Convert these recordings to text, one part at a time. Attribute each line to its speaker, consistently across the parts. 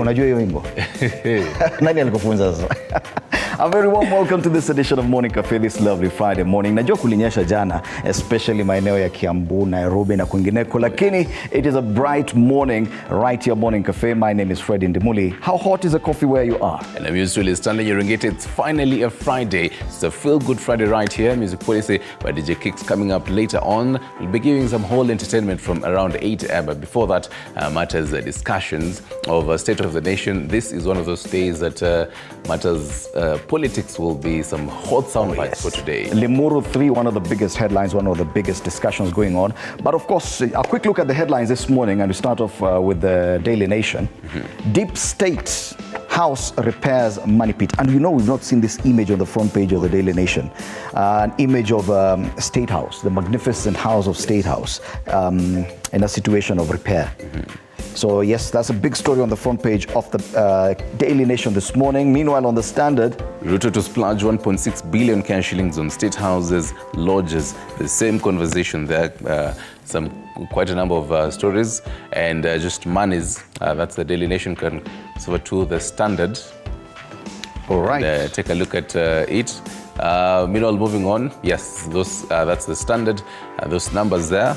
Speaker 1: Unajua hiyo wimbo? Nani alikufunza sasa? A very warm welcome to this edition of Morning Cafe this lovely Friday morning. Najua kulinyesha jana, especially maeneo ya Kiambu, Nairobi na kwingineko, lakini it is a bright morning right here Morning Cafe. My name is Fred Ndimuli. How hot is the coffee where you are?
Speaker 2: And I'm used to it. Stanley Urengete. It's finally a Friday. It's a feel-good Friday right here. Music policy by DJ Kicks coming up later on. We'll be giving some whole entertainment from around 8 a.m. But before that, matters discussions of state of the nation. This is one of those days that matters politics will be some hot sound bites for today.
Speaker 1: Limuru III, one of the biggest headlines, one of the biggest discussions going on. But of course, a quick look at the headlines this morning, and we start off with the Daily Nation. Deep State House repairs money pit. And you know, we've not seen this image on the front page of the Daily Nation. An image of State House, the magnificent house of State House, in a situation of repair. So yes, that's a big story on the front page of the Daily Nation this morning. Meanwhile, on the Standard,
Speaker 2: Ruto to splurge 1.6 billion cash shillings on state houses, lodges. The same conversation there. Quite a number of stories and just monies. That's the Daily Nation. Can over to the Standard.
Speaker 1: All right.
Speaker 2: And, take a look at it. Meanwhile, moving on. Yes, those that's the Standard. Those numbers there.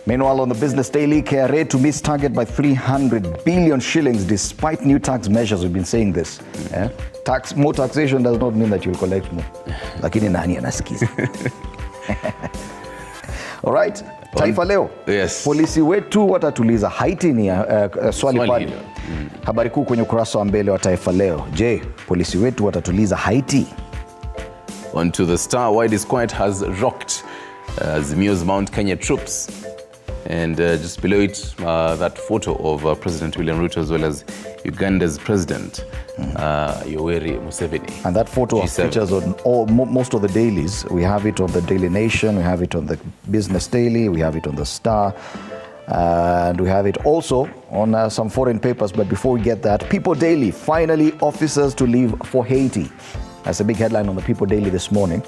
Speaker 1: Meanwhile, on the Business Daily, KRA to miss target by 300 billion shillings despite new tax measures. We've been saying this. More taxation does not mean that you'll collect more. Lakini nani anasikiza? All right. Taifa Leo.
Speaker 2: Yes.
Speaker 1: Polisi wetu watatuliza Haiti ni swali pale. Habari kuu kwenye ukurasa wa mbele wa Taifa Leo. Je, polisi wetu watatuliza Haiti?
Speaker 2: On to the Star, why disquiet has rocked Azimio's Mount Kenya troops. And just below it, that photo of President William Ruto as well as Uganda's president, Yoweri Museveni.
Speaker 1: And that photo features on most of the dailies. We have it on the Daily Nation, we have it on the Business Daily, we have it on the Star, and we have it also on some foreign papers. But before we get that, People Daily, finally officers to leave for Haiti. That's a big headline on the People Daily this morning.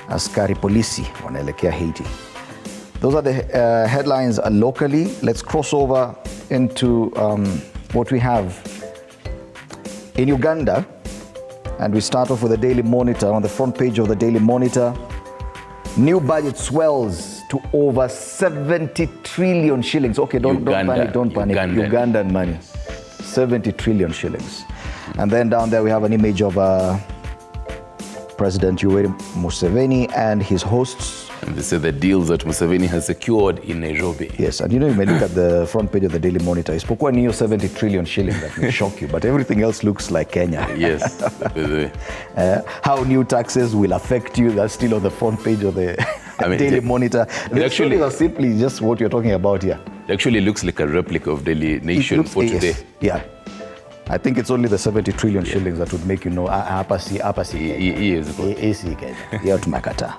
Speaker 1: Askari polisi wanaelekea Haiti. Those are the headlines locally. Let's cross over into what we have in Uganda. And we start off with the Daily Monitor. On the front page of the Daily Monitor, new budget swells to over 70 trillion shillings. Okay, don't panic. Ugandan money. 70 trillion shillings. And then down there we have an image of President Yoweri Museveni and his hosts.
Speaker 2: And they say the deals that Museveni has secured in Nairobi.
Speaker 1: Yes, and you know, you may look at the front page of the Daily Monitor. It's spoken near 70 trillion shillings that may shock you, but everything else looks like Kenya.
Speaker 2: Yes.
Speaker 1: How new taxes will affect you, that's still on the front page of the Daily Monitor. The stories are simply just what you're talking about here.
Speaker 2: It actually looks like a replica of Daily Nation for today.
Speaker 1: Yeah. I think it's only the 70 trillion shillings that would make you know, hapa si Kenya. Tumekata.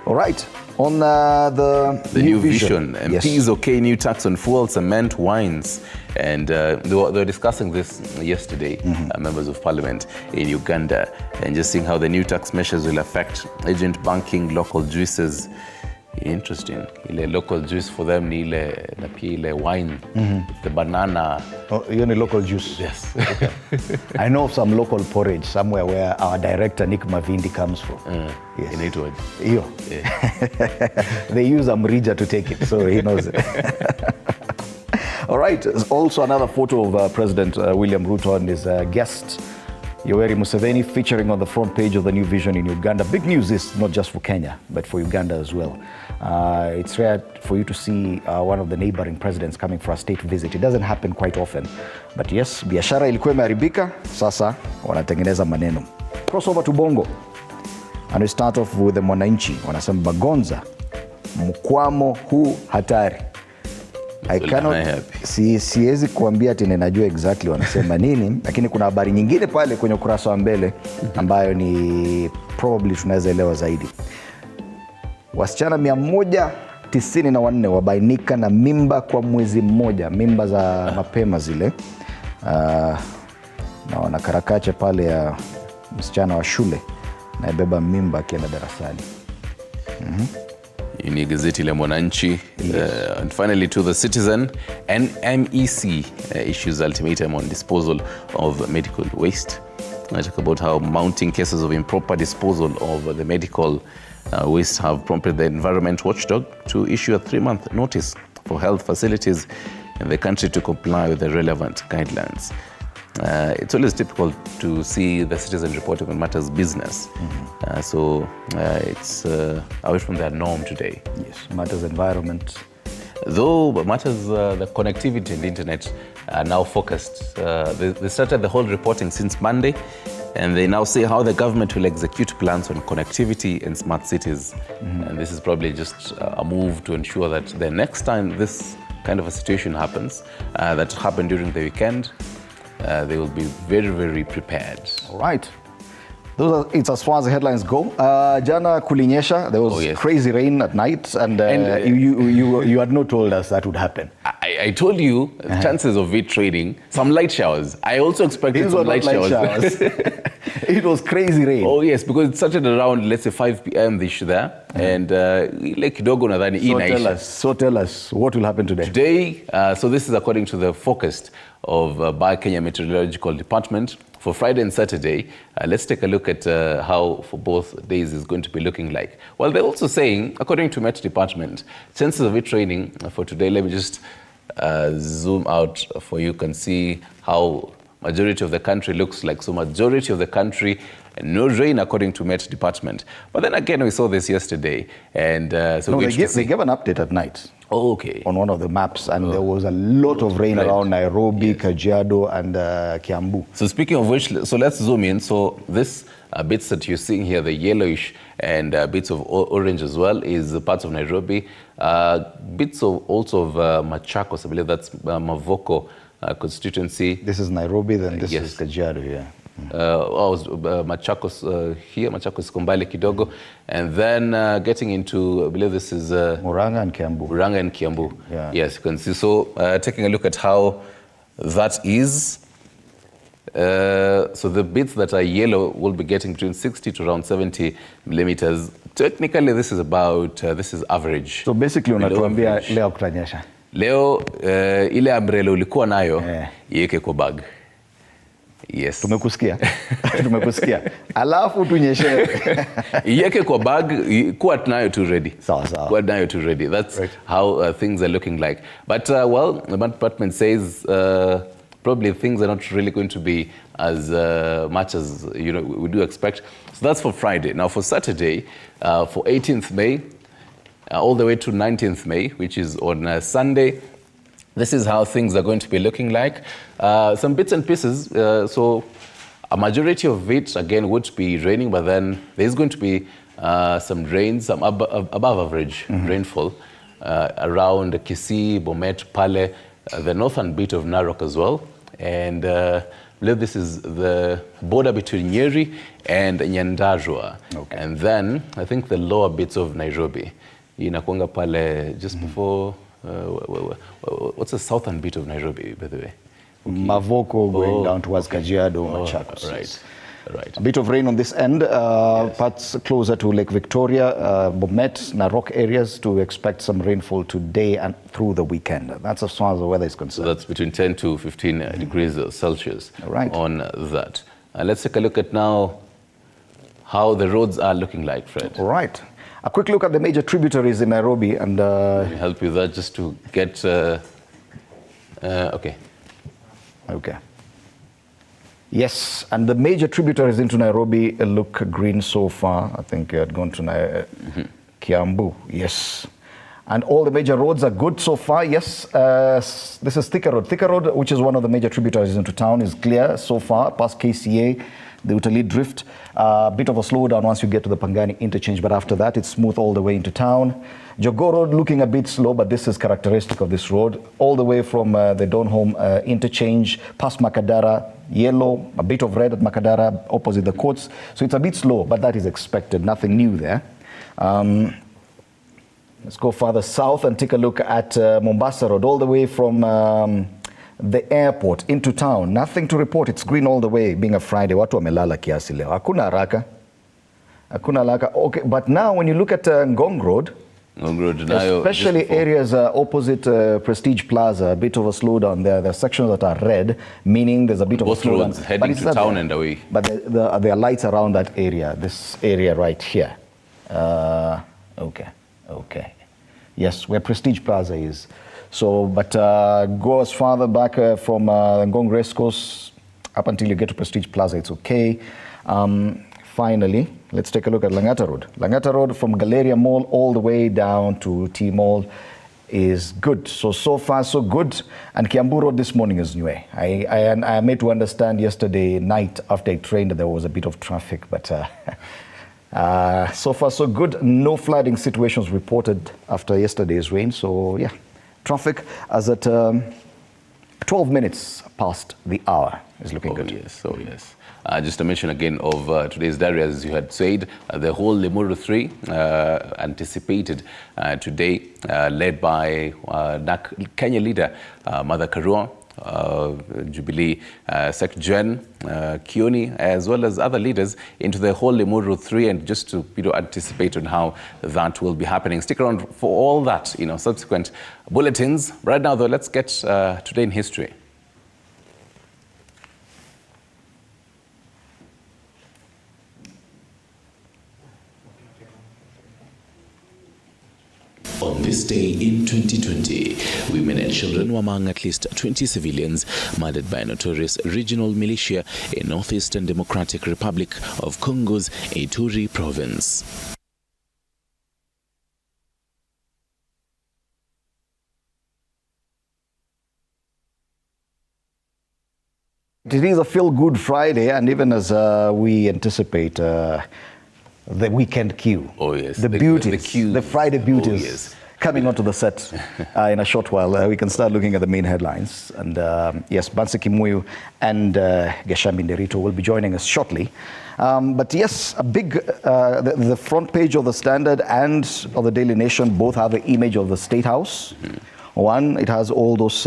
Speaker 1: All right, on the
Speaker 2: new vision. MPs okay new tax on fuel, cement, wines. And they were discussing this yesterday, members of parliament in Uganda, and just seeing how the new tax measures will affect agent banking, local juices. Interesting. Ile local juice for them ni ile wine, the banana.
Speaker 1: Oh, you need local juice?
Speaker 2: Yes.
Speaker 1: Okay. I know of some local porridge somewhere where our director Nick Mavindi comes from. Yes.
Speaker 2: In Italy.
Speaker 1: Yeah. They use Amrija to take it, so he knows it. All right. Also another photo of President William Ruto and his guest Yoweri Museveni featuring on the front page of the New Vision in Uganda. Big news is not just for Kenya, but for Uganda as well. It's rare for you to see one of the neighboring presidents coming for a state visit. It doesn't happen quite often. But yes, biashara ilikuwa imeharibika, sasa wanatengeneza maneno. Cross over to Bongo. And we start off with the Mwananchi. Wanasema Bagonza, mkwamo huu hatari. I cannot, siwezi kuambia ati ninajua exactly wanasema nini, lakini kuna habari nyingine pale kwenye ukurasa wa mbele ambayo ni probably tunaweza elewa zaidi. Wasichana 194 wabainika na mimba kwa mwezi mmoja, mimba za mapema zile. Na wanakarakache pale ya msichana wa shule na beba mimba akienda darasani.
Speaker 2: Ni gazeti la Mwananchi. And finally to the Citizen, NMEC issues ultimatum on disposal of medical waste. I talk about how mounting cases of improper disposal of the medical waste have prompted the environment watchdog to issue a 3-month notice for health facilities in the country to comply with the relevant guidelines. It's always typical to see the Citizen reporting on matters business. So it's away from their norm today.
Speaker 1: Yes, matters environment.
Speaker 2: Though matters the connectivity and the internet are now focused. They started the whole reporting since Monday, and they now say how the government will execute plans on connectivity and smart cities. And this is probably just a move to ensure that the next time this kind of a situation happens, that happened during the weekend, they will be very, very prepared.
Speaker 1: All right. It's as far as the headlines go. Jana kulinyesha, there was crazy rain at night, and you had not told us that would happen.
Speaker 2: I told you chances of it raining, some light showers. I also expected some light showers.
Speaker 1: It was crazy rain.
Speaker 2: Oh yes, because it started around, let's say 5 p.m. this there, and like kidogo nadhani inaisha.
Speaker 1: So tell us, what will happen today?
Speaker 2: Today, so this is according to the forecast of by Kenya Meteorological Department. For Friday and Saturday, let's take a look at how for both days is going to be looking like. Well, they're also saying, according to Met Department, chances of it raining for today, let me just zoom out for you can see how majority of the country looks like. So majority of the country, no rain according to Met Department. But then again, we saw this yesterday. And so
Speaker 1: no, they gave an update at night.
Speaker 2: Oh, okay.
Speaker 1: On one of the maps, and there was a lot of rain around Nairobi, Kajiado, and Kiambu.
Speaker 2: So speaking of which, so let's zoom in. So this bits that you're seeing here, the yellowish and bits of orange as well, is parts of Nairobi. Bits of also of Machakos, I believe that's Mavoko constituency.
Speaker 1: This is Nairobi, then this is Kajiado here.
Speaker 2: Machakos here, Machakos Kombale Kidogo, and then getting into, I believe this is
Speaker 1: Murang'a and Kiambu.
Speaker 2: Murang'a and Kiambu. Yeah. Yes, you can see. So taking a look at how that is. So the bits that are yellow will be getting between 60 to around 70 millimeters. Technically, this is about, this is average.
Speaker 1: So basically, unatuambia leo kutanyesha.
Speaker 2: Leo ile umbrella ulikuwa nayo iweke kwa bag. Yes.
Speaker 1: Tumekusikia. Tumekusikia. Alafu tunyeshe.
Speaker 2: Iweke kwa bag, kuwa nayo tu ready.
Speaker 1: Sawa sawa.
Speaker 2: Kuwa nayo tu ready. That's how things are looking like. But well, the department says probably things are not really going to be as much as we do expect. So that's for Friday. Now for Saturday, for 18th May, all the way to 19th May, which is on Sunday, this is how things are going to be looking like. Some bits and pieces. So a majority of it, again, would be raining, but then there's going to be some rain, some above average rainfall around Kisii, Bomet, Pale, the northern bit of Narok as well. And I believe this is the border between Nyeri and Nyandarua. Okay. And then I think the lower bits of Nairobi. Inakuanga pale just before, what's the southern bit of Nairobi, by the way?
Speaker 1: Mavoko going down towards Kajiado, Machakos.
Speaker 2: Right.
Speaker 1: A bit of rain on this end, parts closer to Lake Victoria, Bomet, Narok areas to expect some rainfall today and through the weekend. That's as far as the weather is concerned.
Speaker 2: So that's between 10 to 15 degrees Celsius on that. Let's take a look at now how the roads are looking like, Fred.
Speaker 1: All right. A quick look at the major tributaries in Nairobi and...
Speaker 2: Let me help you with that just to get... Okay.
Speaker 1: Yes, and the major tributaries into Nairobi look green so far. I think you had gone to Kiambu, yes. And all the major roads are good so far, yes. This is Thika Road. Thika Road, which is one of the major tributaries into town, is clear so far, past KCA, the Utalii Drift. A bit of a slowdown once you get to the Pangani interchange, but after that, it's smooth all the way into town. Jogoo Road looking a bit slow, but this is characteristic of this road. All the way from the Donholm interchange, past Makadara, yellow, a bit of red at Makadara, opposite the courts. So it's a bit slow, but that is expected, nothing new there. Let's go further south and take a look at Mombasa Road, all the way from the airport into town. Nothing to report, it's green all the way, being a Friday. Watu wamelala kiasi leo. Hakuna haraka. Okay, but now when you look at Ngong Road, Especially areas opposite Prestige Plaza, a bit of a slowdown there. There are sections that are red, meaning there's a bit of a slowdown.
Speaker 2: Both roads heading to town and away.
Speaker 1: But there are lights around that area, this area right here. Okay. Yes, where Prestige Plaza is. So, but go as farther back from Ngong Race Course up until you get to Prestige Plaza, it's okay. Finally, let's take a look at Langata Road. Langata Road from Galleria Mall all the way down to T Mall is good. So far, so good. And Kiambu Road this morning is new. I made to understand yesterday night after I trained that there was a bit of traffic, but so far, so good. No flooding situations reported after yesterday's rain. So, yeah, traffic as at 12 minutes past the hour is looking good.
Speaker 2: Yes. Just a mention again of today's diary, as you had said, the whole Limuru III anticipated today, led by Kenya leader Martha Karua, Jubilee Sec Gen Kioni, as well as other leaders, into the whole Limuru III, and just to anticipate on how that will be happening. Stick around for all that, subsequent bulletins. Right now, though, let's get today in history.
Speaker 3: On this day in 2020, women and children were among at least 20 civilians murdered by a notorious regional militia in Northeastern Democratic Republic of Congo's Ituri province.
Speaker 1: It is a feel-good Friday, and even as we anticipate the weekend queue.
Speaker 2: Oh, yes.
Speaker 1: The beauties, the Friday beauties.
Speaker 2: Oh, yes.
Speaker 1: Coming onto the set in a short while. We can start looking at the main headlines. And yes, Bansi Kimuyu and Geshambi Nderito will be joining us shortly. But yes, a big, the front page of the Standard and of the Daily Nation both have the image of the State House. Mm-hmm. One, it has all those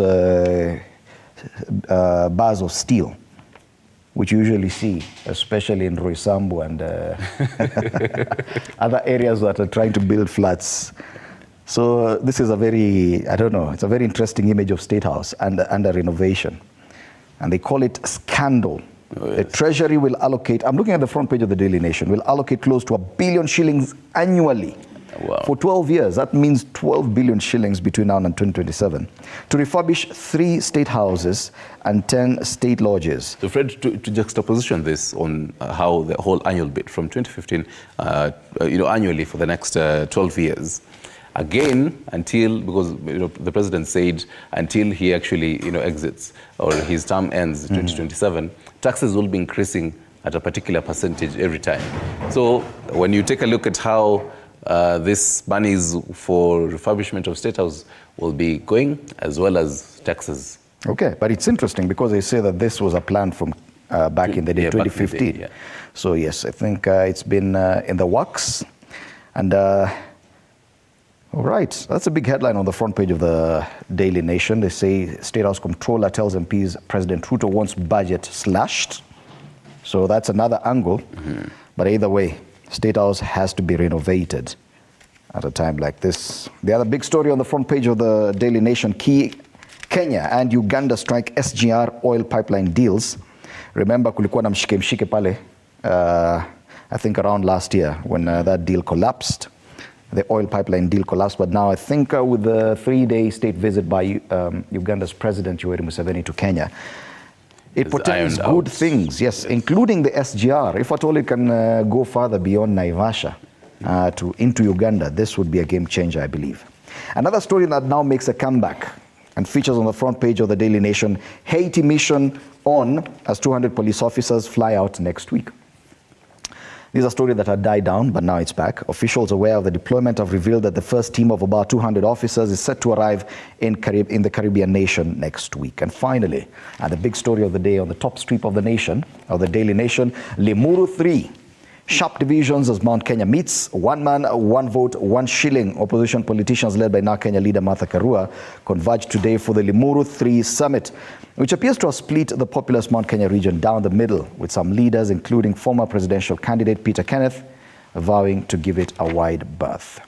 Speaker 1: bars of steel, which you usually see, especially in Roysambu and other areas that are trying to build flats. So this is a very, it's a very interesting image of State House under renovation. And they call it scandal. Oh, yes. The Treasury will allocate, I'm looking at the front page of the Daily Nation, will allocate close to R1 billion annually.
Speaker 2: Wow.
Speaker 1: For 12 years. That means 12 billion shillings between now and 2027 to refurbish 3 state houses and 10 state lodges.
Speaker 2: So Fred, to juxtaposition this on how the whole annual bit from 2015, annually for the next 12 years, again, until, because the president said until he actually exits or his term ends 2027, taxes will be increasing at a particular percentage every time. So when you take a look at how this money is for refurbishment of State House will be going, as well as taxes. Okay,
Speaker 1: but it's interesting because they say that this was a plan from back in the day, 2015.
Speaker 2: Yeah.
Speaker 1: So yes, I think it's been in the works. And all right, that's a big headline on the front page of the Daily Nation. They say State House Comptroller tells MPs President Ruto wants budget slashed. So that's another angle. Mm-hmm. But either way, State House has to be renovated at a time like this. The other big story on the front page of the Daily Nation, Kenya and Uganda strike SGR oil pipeline deals. Remember kulikuwa na mshike pale, I think around last year when that deal collapsed. The oil pipeline deal collapsed, but now I think with the 3-day state visit by Uganda's President Yoweri Museveni to Kenya, it portends good things, yes, including the SGR. If at all it can go further beyond Naivasha into Uganda, this would be a game changer, I believe. Another story that now makes a comeback and features on the front page of the Daily Nation, Haiti mission on as 200 police officers fly out next week. This is a story that had died down, but now it's back. Officials aware of the deployment have revealed that the first team of about 200 officers is set to arrive in the Caribbean nation next week. And finally, the big story of the day on the top strip of the nation, of the Daily Nation, Limuru III. Sharp divisions as Mount Kenya meets. 1 man, 1 vote, 1 shilling. Opposition politicians led by now Kenya leader Martha Karua converged today for the Limuru III summit, which appears to have split the populous Mount Kenya region down the middle, with some leaders, including former presidential candidate Peter Kenneth, vowing to give it a wide berth.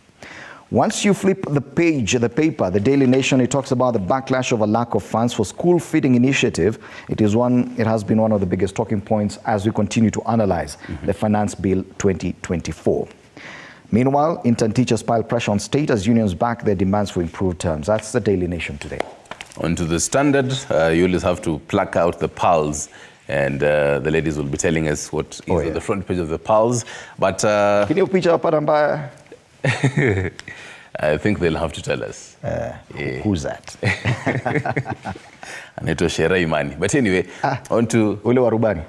Speaker 1: Once you flip the page, the paper, the Daily Nation, it talks about the backlash of a lack of funds for school feeding initiative. It has been one of the biggest talking points as we continue to analyze the Finance Bill 2024. Meanwhile, intern teachers pile pressure on state as unions back their demands for improved terms. That's the Daily Nation today. On
Speaker 2: to the Standard, you always have to pluck out the pulse, and the ladies will be telling us what is on the front page of the pulse. But
Speaker 1: can you picture Paramba?
Speaker 2: I think they'll have to tell us.
Speaker 1: Who's that?
Speaker 2: Anaitwa Shera Imani. But anyway, on to...
Speaker 1: Ule Warubani?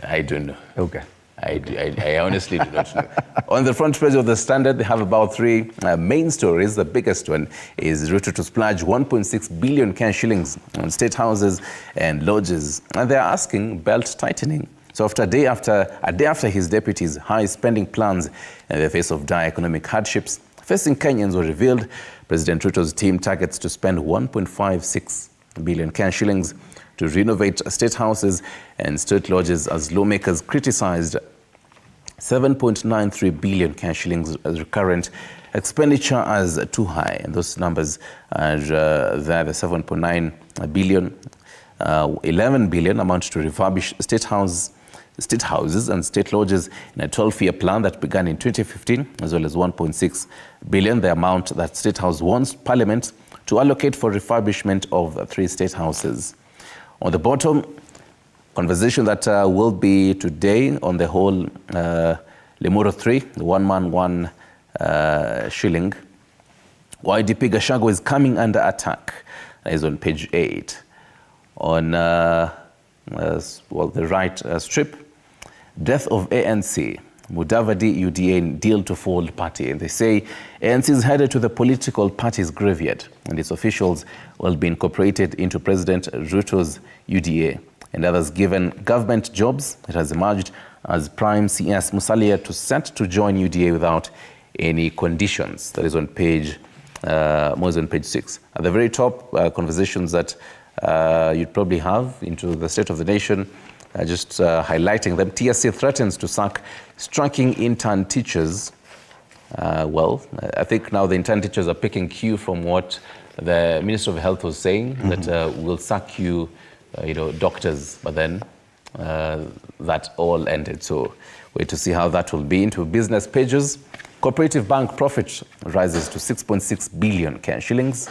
Speaker 2: I don't know.
Speaker 1: Okay.
Speaker 2: I honestly do not know. On the front page of the Standard, they have about three main stories. The biggest one is Ruto to splurge 1.6 billion cash shillings on state houses and lodges. And they're asking belt tightening. So a day after his deputy's high spending plans in the face of dire economic hardships facing Kenyans were revealed, President Ruto's team targets to spend 1.56 billion cash shillings to renovate state houses and state lodges as lawmakers criticized 7.93 billion cash shillings as recurrent expenditure as too high. And those numbers are there, the 7.9 billion, 11 billion amount to refurbish state houses and state lodges in a 12-year plan that began in 2015, as well as 1.6 billion, the amount that State House wants Parliament to allocate for refurbishment of 3 state houses. On the bottom, conversation that will be today on the whole Limuru III, the one man, one shilling. YDP Gachagua is coming under attack. That is on page 8. On the right strip, death of ANC, Mudavadi UDA deal to fold party. And they say ANC is headed to the political party's graveyard, and its officials will be incorporated into President Ruto's UDA. And others given government jobs. It has emerged as Prime CS Musalia set to join UDA without any conditions. That is on page, more on page 6. At the very top, conversations that you'd probably have into the state of the nation, just highlighting them. TSC threatens to sack striking intern teachers. Well, I think now the intern teachers are picking cue from what the Minister of Health was saying, that we'll sack you, doctors, but then that all ended. So wait to see how that will be. Into business pages, Cooperative Bank profit rises to 6.6 billion cash shillings.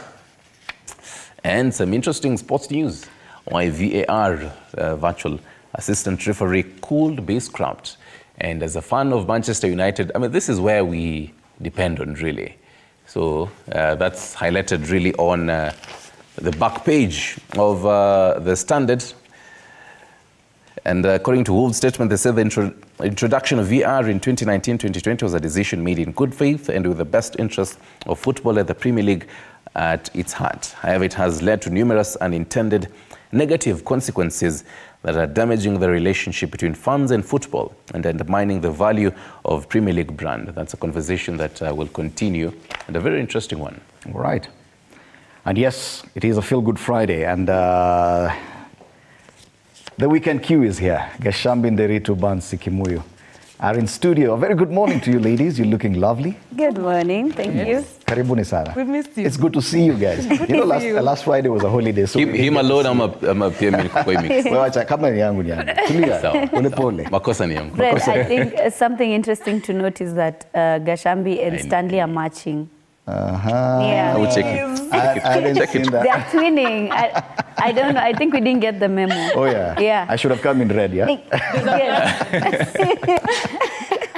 Speaker 2: And some interesting sports news. Why VAR, virtual assistant referee, could be scrapped. And as a fan of Manchester United, I mean, this is where we depend on, really. So that's highlighted really on the back page of the Standard. And according to Wolves' statement, they said the introduction of VR in 2019-2020 was a decision made in good faith and with the best interest of football at the Premier League at its heart. However, it has led to numerous unintended negative consequences that are damaging the relationship between fans and football and undermining the value of Premier League brand. That's a conversation that will continue, and a very interesting one.
Speaker 1: All right. And yes, it is a feel-good Friday, and the weekend queue is here. Gashambi Nderitu Bansi Kimuyu are in studio. A very good morning to you, ladies. You're looking lovely.
Speaker 4: Good morning. Thank you.
Speaker 1: Karibuni sana.
Speaker 4: We missed you.
Speaker 1: It's good to see you guys. Last Friday was a holiday. So
Speaker 2: him alone, I'm a PM kwa mix.
Speaker 1: Wacha kama ni yangu ni yangu. Tulia. Pole pole.
Speaker 2: Makosa ni yangu.
Speaker 4: Fred, I think something interesting to note is that Gashambi and Stanley are matching. Yeah.
Speaker 2: I will check it.
Speaker 1: I didn't check it.
Speaker 4: They are twinning. I don't know. I think we didn't get the memo.
Speaker 1: Oh yeah.
Speaker 4: Yeah.
Speaker 1: I should have come in red, yeah?
Speaker 4: Yes.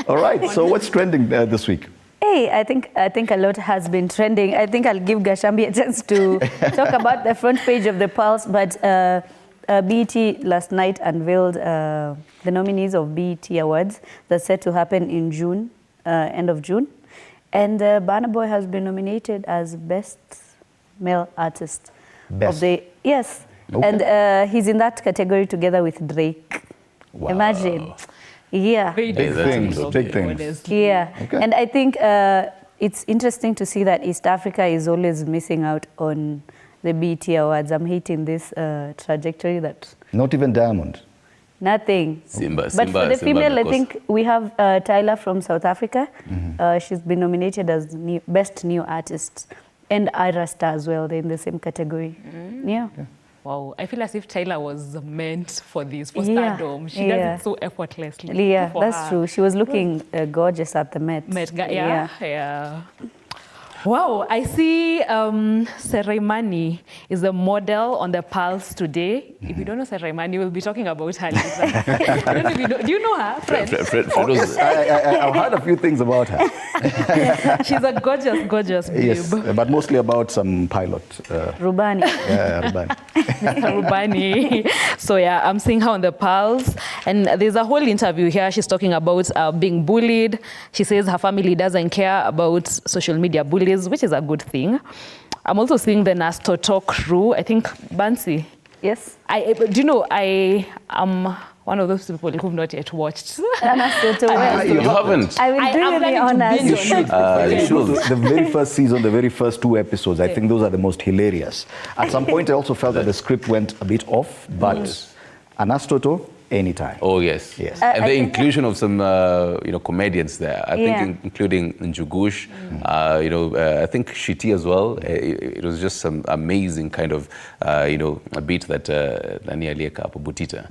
Speaker 1: All right. So what's trending this week?
Speaker 4: Hey, I think a lot has been trending. I think I'll give Gashambi a chance to talk about the front page of the Pulse, but BET last night unveiled the nominees of BET Awards that's set to happen in June, end of June. And Burna Boy has been nominated as Best Male Artist of the... Yes. Okay. And he's in that category together with Drake.
Speaker 2: Wow.
Speaker 4: Imagine. Yeah.
Speaker 1: Big things.
Speaker 4: Yeah.
Speaker 1: Okay.
Speaker 4: And I think it's interesting to see that East Africa is always missing out on the BET Awards. I'm hating this trajectory that...
Speaker 1: Not even Diamond.
Speaker 4: Nothing.
Speaker 2: Simba,
Speaker 4: But for the
Speaker 2: Simba,
Speaker 4: female, I
Speaker 2: because-
Speaker 4: think we have Tyler from South Africa. She's been nominated as Best New Artist. And Ira Star as well. They're in the same category. Yeah.
Speaker 5: Wow, I feel as if Tyler was meant for this, for
Speaker 4: Yeah,
Speaker 5: stardom. She
Speaker 4: yeah.
Speaker 5: does it so effortlessly.
Speaker 4: Yeah,
Speaker 5: for
Speaker 4: that's
Speaker 5: her.
Speaker 4: true. She was looking gorgeous at the Met.
Speaker 5: Yeah. Wow, I see Seraimani is a model on the Pulse today. If you don't know Seraimani, we'll be talking about her later. I don't know if you know. Do you know her, Fred?
Speaker 2: Fred was,
Speaker 1: I've heard a few things about her.
Speaker 5: She's a gorgeous babe.
Speaker 1: Yes, but mostly about some pilot.
Speaker 4: Rubani.
Speaker 1: Rubani.
Speaker 5: Rubani. So yeah, I'm seeing her on the Pulse, and there's a whole interview here. She's talking about being bullied. She says her family doesn't care about social media bullies, which is a good thing. I'm also seeing the Nastoto crew. I think Bansi.
Speaker 4: Yes.
Speaker 5: Do you know I am one of those people who've not yet watched.
Speaker 2: you haven't.
Speaker 4: I will do you the honors.
Speaker 2: You should.
Speaker 1: The very first season, the very first 2 episodes, I think those are the most hilarious. At some point, I also felt that the script went a bit off, but Anastoto, anytime.
Speaker 2: Oh, yes.
Speaker 1: Yes.
Speaker 2: And the inclusion of some, comedians there. I think including Njugush, I think Shiti as well. It was just some amazing kind of, a beat that Nani Alieka Butita.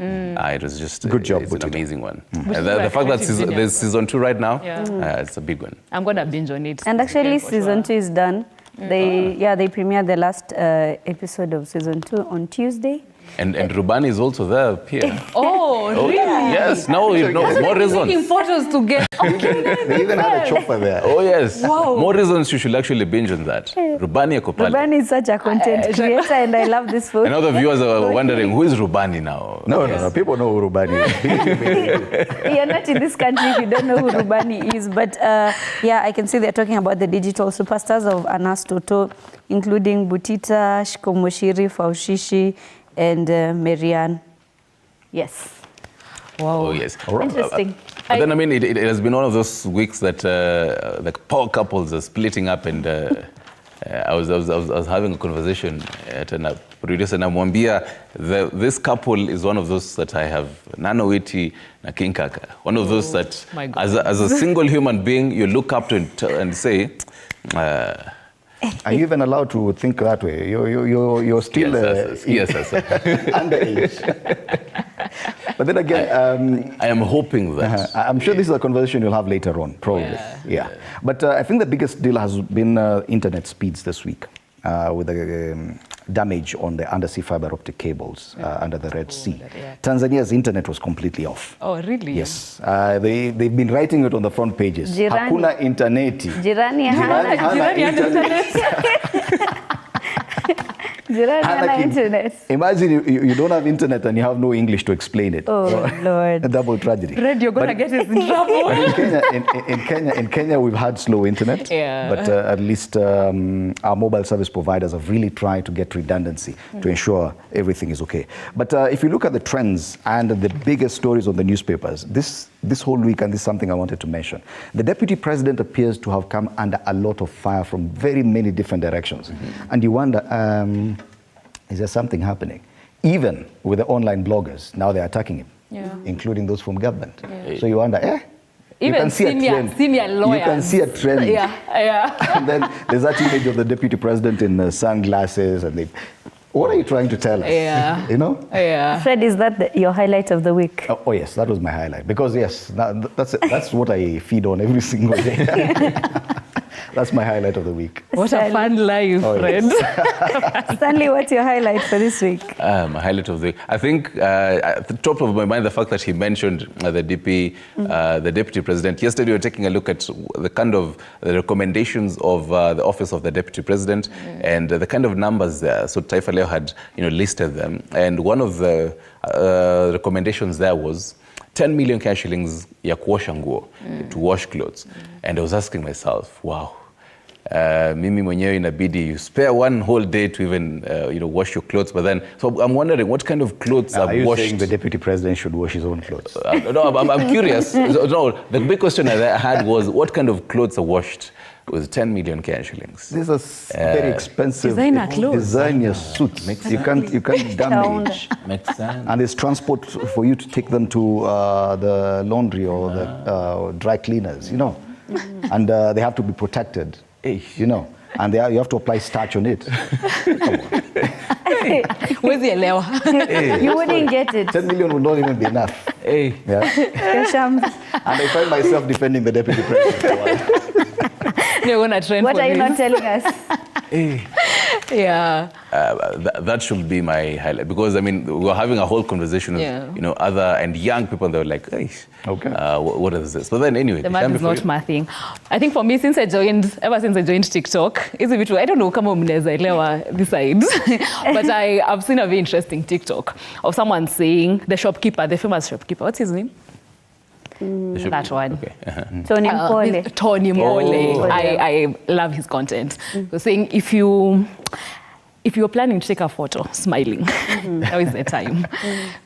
Speaker 2: It was just
Speaker 1: Good job,
Speaker 2: it's an
Speaker 1: Butita.
Speaker 2: amazing one. And the fact that there's season 2 right now, it's a big one.
Speaker 5: I'm going to binge on it.
Speaker 4: And actually, season 2 is done. They premiered the last episode of season 2 on Tuesday.
Speaker 2: And Rubani is also there, Pierre.
Speaker 5: Oh, really?
Speaker 2: Yes, now you know, more
Speaker 5: Taking
Speaker 2: reasons.
Speaker 5: photos to get.
Speaker 1: They even had a chopper there.
Speaker 2: Oh, yes.
Speaker 5: Wow.
Speaker 2: More reasons you should actually binge on that. Rubani Kopale.
Speaker 4: Rubani is such a content creator, and I love this food.
Speaker 2: And other viewers are wondering, who is Rubani now?
Speaker 1: No. People know who Rubani is.
Speaker 4: You're not in this country if you don't know who Rubani is. But I can see they're talking about the digital superstars of Anastoto, including Butita, Shikomoshiri, Faushishi, and Marianne. Yes.
Speaker 5: Wow.
Speaker 2: Oh, yes.
Speaker 4: Interesting.
Speaker 2: But then, it has been one of those weeks that the power couples are splitting up, and I was having a conversation at a producer, and Namwambia, this couple is one of those that I have Nanowiti na King Kaka. One of those that,
Speaker 5: my God.
Speaker 2: as a single human being, you look up to and say,
Speaker 1: Are you even allowed to think that way? You're still
Speaker 2: yes,
Speaker 1: underage. But then again,
Speaker 2: I am hoping that.
Speaker 1: I'm sure this is a conversation you'll have later on, probably. Yeah. But I think the biggest deal has been internet speeds this week, with the damage on the undersea fiber optic cables under the Red Sea. Tanzania's internet was completely off.
Speaker 5: Oh, really?
Speaker 1: Yes. They've been writing it on the front pages.
Speaker 4: Jirani.
Speaker 1: Hakuna interneti.
Speaker 4: Jirani hana internet.
Speaker 1: Imagine you don't have internet and you have no English to explain it.
Speaker 4: Oh, Lord.
Speaker 1: A double tragedy.
Speaker 5: Fred, you're going to get us in trouble.
Speaker 1: But in Kenya, we've had slow internet.
Speaker 5: Yeah.
Speaker 1: But at least our mobile service providers have really tried to get redundancy to ensure everything is okay. But if you look at the trends and the biggest stories on the newspapers, this whole week, and this is something I wanted to mention, the deputy president appears to have come under a lot of fire from very many different directions. And you wonder, is there something happening? Even with the online bloggers, now they're attacking him, including those from government. So you wonder,
Speaker 5: Even
Speaker 1: you can see
Speaker 5: senior lawyers.
Speaker 1: You can see a trend.
Speaker 5: Yeah.
Speaker 1: And then there's that image of the deputy president in sunglasses, and what are you trying to tell us?
Speaker 5: Yeah.
Speaker 1: You know?
Speaker 5: Yeah.
Speaker 4: Fred, is that your highlight of the week?
Speaker 1: Oh yes, that was my highlight. Because yes, that's what I feed on every single day. That's my highlight of the week.
Speaker 5: What a fun life, Fred.
Speaker 4: Stanley, what's your highlight for this week?
Speaker 2: My highlight of the week. I think at the top of my mind, the fact that he mentioned the deputy president. Yesterday, we were taking a look at the kind of the recommendations of the office of the deputy president and the kind of numbers there. So Taifa Leo had listed them, and one of the recommendations there was 10 million Kenya shillings ya kuosha nguo, to wash clothes. And I was asking myself, wow, mimi mwenyewe inabidi you spare one whole day to even wash your clothes, but then so I'm wondering what kind of clothes
Speaker 1: Are
Speaker 2: are
Speaker 1: you
Speaker 2: washed?
Speaker 1: saying the deputy president should wash his own clothes?
Speaker 2: No, I'm curious. No, the big question I had was what kind of clothes are washed with 10 million Kenyan shillings?
Speaker 1: These are very expensive
Speaker 5: Designer clothes.
Speaker 1: designer suits. You can't damage.
Speaker 2: Makes sense.
Speaker 1: And there's transport for you to take them to the laundry or the dry cleaners, and they have to be protected, and you have to apply starch on it.
Speaker 5: Where's the elewa?
Speaker 4: You wouldn't get it.
Speaker 1: 10 million would not even be enough.
Speaker 2: Hey.
Speaker 1: Yeah.
Speaker 4: Gasham,
Speaker 1: And I find myself defending the deputy president.
Speaker 5: You're gonna trend
Speaker 4: what
Speaker 5: for
Speaker 4: are you
Speaker 5: this.
Speaker 4: not telling us?
Speaker 5: Yeah.
Speaker 2: That should be my highlight, because I mean we were having a whole conversation with other and young people, and they were like, hey,
Speaker 1: Okay.
Speaker 2: What is this? But then anyway,
Speaker 5: The math is not my thing. I think for me, ever since I joined TikTok, it's a bit, I don't know, kama mneza elewa this side, but I've seen a very interesting TikTok of someone saying, the famous shopkeeper, what's his name? That one.
Speaker 2: Okay.
Speaker 4: Tony Mpole.
Speaker 5: Tony Mpole.
Speaker 2: Oh.
Speaker 5: I love his content. So saying if you're planning to take a photo smiling, now is the time.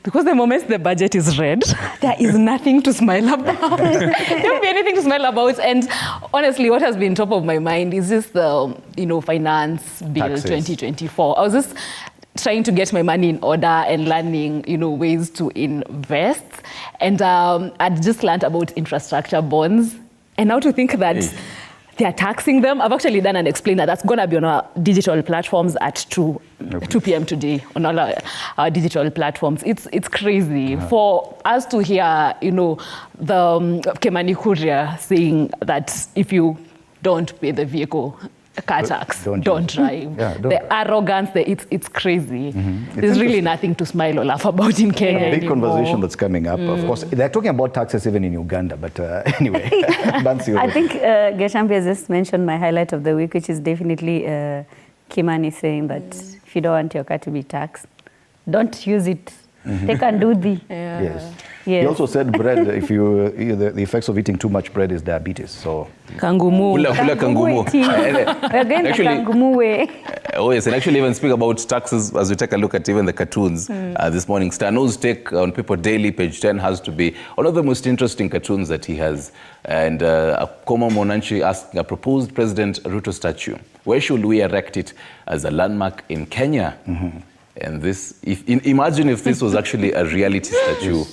Speaker 5: Because the moment the budget is red, there is nothing to smile about. There won't be anything to smile about. And honestly, what has been top of my mind is just the finance bill
Speaker 1: Taxes.
Speaker 5: 2024. I was just trying to get my money in order and learning, ways to invest. And I'd just learned about infrastructure bonds. And now to think that they're taxing them. I've actually done and explained that that's going to be on our digital platforms at 2 p.m. today on all our digital platforms. It's crazy for us to hear, the Kemani Kuria saying that if you don't pay the vehicle car tax, don't drive.
Speaker 1: Yeah, don't
Speaker 5: the
Speaker 1: drive.
Speaker 5: arrogance, it's crazy. There's really nothing to smile or laugh about in Kenya
Speaker 1: Big
Speaker 5: anymore.
Speaker 1: conversation that's coming up. Of course, they're talking about taxes even in Uganda, but anyway. Bansi,
Speaker 4: I think Geshambi has just mentioned my highlight of the week, which is definitely Kimani saying that if you don't want your car to be taxed, don't use it. Take and do the.
Speaker 1: Yes.
Speaker 4: Yes.
Speaker 1: He also said bread, the effects of eating too much bread is diabetes. So
Speaker 5: Kangumu.
Speaker 2: Kula kangumu.
Speaker 4: We're going the
Speaker 2: Actually-
Speaker 4: Kangumu way.
Speaker 2: Oh yes, and actually even speak about taxes as we take a look at even the cartoons this morning. Stano's take on People Daily, page 10, has to be one of the most interesting cartoons that he has. And Koma Monanchi asking a proposed President Ruto statue. Where should we erect it as a landmark in Kenya? And this, imagine if this was actually a reality statue.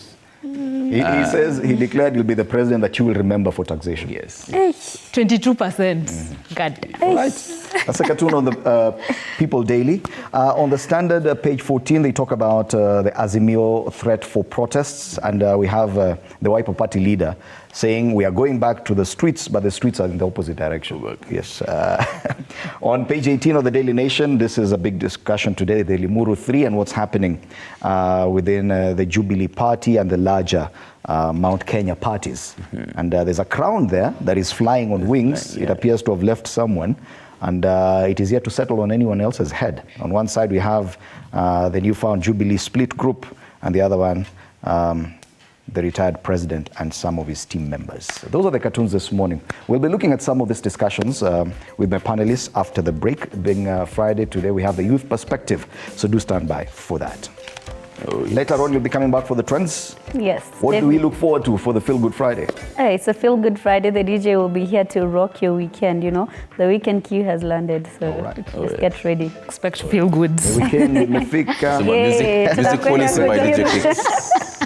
Speaker 1: he says, he declared he'll be the president that you will remember for taxation.
Speaker 2: Yes.
Speaker 5: 22%. God.
Speaker 1: Right. That's a cartoon on the People Daily. On the Standard, page 14, they talk about the Azimio threat for protests. And we have the Wiper Party leader saying we are going back to the streets, but the streets are in the opposite direction. Yes. On page 18 of the Daily Nation, this is a big discussion today, the Limuru III and what's happening within the Jubilee Party and the larger Mount Kenya parties. And there's a crown there that is flying on wings. It appears to have left someone. And it is yet to settle on anyone else's head. On one side, we have the newfound Jubilee split group, and the other one, the retired president and some of his team members. Those are the cartoons this morning. We'll be looking at some of these discussions with my panelists after the break. Being Friday today, we have the youth perspective, so do stand by for that. Later on, you'll be coming back for the trends.
Speaker 4: Yes.
Speaker 1: What do we look forward to for the Feel Good Friday?
Speaker 4: Hey, it's a Feel Good Friday. The DJ will be here to rock your weekend, The weekend queue has landed, so just get ready.
Speaker 5: Expect feel good.
Speaker 1: The weekend with Mefika.
Speaker 2: So music policy by DJ Kicks.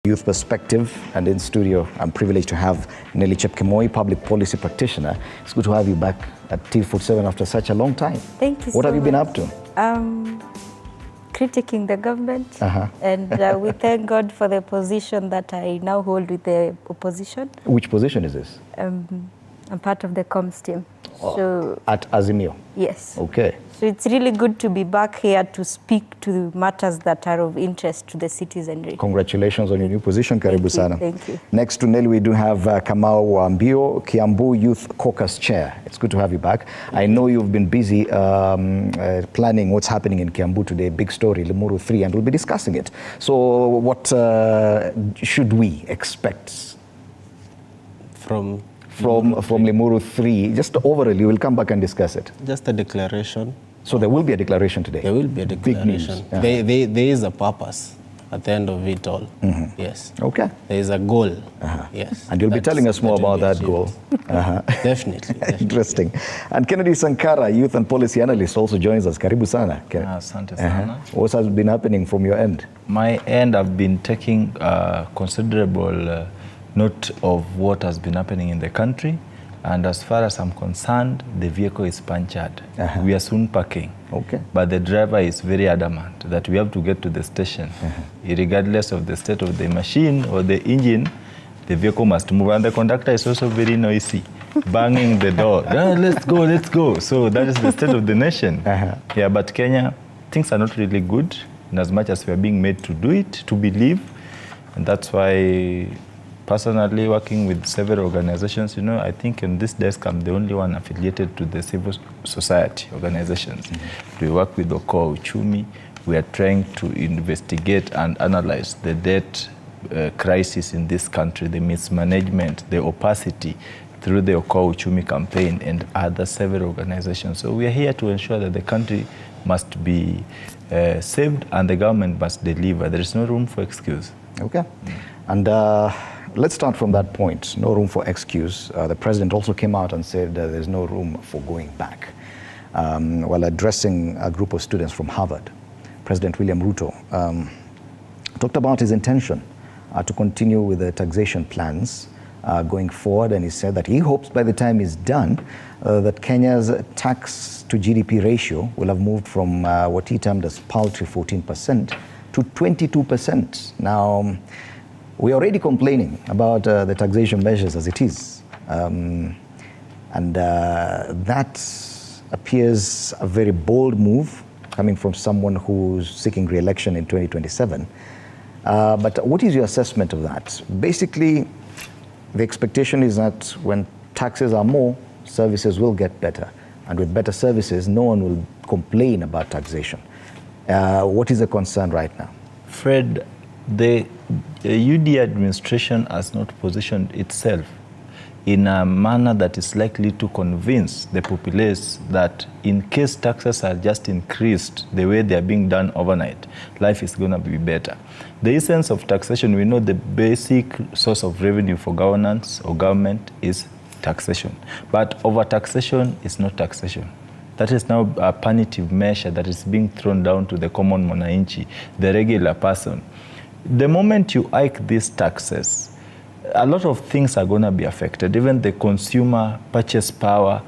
Speaker 1: Youth Perspective, and in studio, I'm privileged to have Nelly Chepkemoi, public policy practitioner. It's good to have you back at TV47 after such a long time.
Speaker 6: Thank you.
Speaker 1: What have you been up to?
Speaker 6: Critiquing the government, and we thank God for the position that I now hold with the opposition.
Speaker 1: Which position is this?
Speaker 6: I'm part of the comms team. So,
Speaker 1: at Azimio?
Speaker 6: Yes.
Speaker 1: Okay.
Speaker 6: So it's really good to be back here to speak to matters that are of interest to the citizenry.
Speaker 1: Congratulations on your new position. Karibu sana.
Speaker 6: Thank you.
Speaker 1: Next to Nelly, we do have Kamau Wambio, Kiambu Youth Caucus Chair. It's good to have you back. I know you've been busy planning what's happening in Kiambu today. Big story, Limuru III, and we'll be discussing it. So what should we expect
Speaker 7: from
Speaker 1: Limuru III? Just overall, you will come back and discuss it.
Speaker 7: just a declaration.
Speaker 1: So there will be a declaration today.
Speaker 7: There will be a declaration.
Speaker 1: Big news.
Speaker 7: There is a purpose at the end of it all. Yes.
Speaker 1: Okay.
Speaker 7: There is a goal. Yes.
Speaker 1: And you'll be telling us more about that goal.
Speaker 7: Definitely.
Speaker 1: Interesting. And Kennedy Sankara, youth and policy analyst, also joins us. Karibu sana.
Speaker 8: Asante sana.
Speaker 1: What has been happening from your end?
Speaker 8: My end, I've been taking considerable note of what has been happening in the country. And as far as I'm concerned, the vehicle is punctured. We are soon parking.
Speaker 1: Okay.
Speaker 8: But the driver is very adamant that we have to get to the station. Regardless of the state of the machine or the engine, the vehicle must move. And the conductor is also very noisy, banging the door. Let's go, let's go. So that is the state of the nation. Yeah, but Kenya, things are not really good in as much as we are being made to do it, to believe. And that's why, personally, working with several organizations, I think in this desk I'm the only one affiliated to the civil society organizations. We work with Okoa Uchumi. We are trying to investigate and analyze the debt crisis in this country, the mismanagement, the opacity through the Okoa Uchumi campaign and other several organizations. So we are here to ensure that the country must be saved and the government must deliver. There is no room for excuse.
Speaker 1: Okay. And let's start from that point. No room for excuse. The president also came out and said there's no room for going back. While addressing a group of students from Harvard, President William Ruto talked about his intention to continue with the taxation plans going forward, and he said that he hopes by the time he's done that Kenya's tax to GDP ratio will have moved from what he termed as paltry 14% to 22%. Now, we're already complaining about the taxation measures as it is. And that appears a very bold move coming from someone who's seeking re-election in 2027. But what is your assessment of that? Basically, the expectation is that when taxes are more, services will get better. And with better services, no one will complain about taxation. What is the concern right now?
Speaker 8: Fred, the UD administration has not positioned itself in a manner that is likely to convince the populace that in case taxes are just increased the way they are being done overnight, life is going to be better. The essence of taxation, we know the basic source of revenue for governance or government is taxation. But over-taxation is not taxation. That is now a punitive measure that is being thrown down to the common mwananchi, the regular person. The moment you hike these taxes, a lot of things are going to be affected, even the consumer purchase power,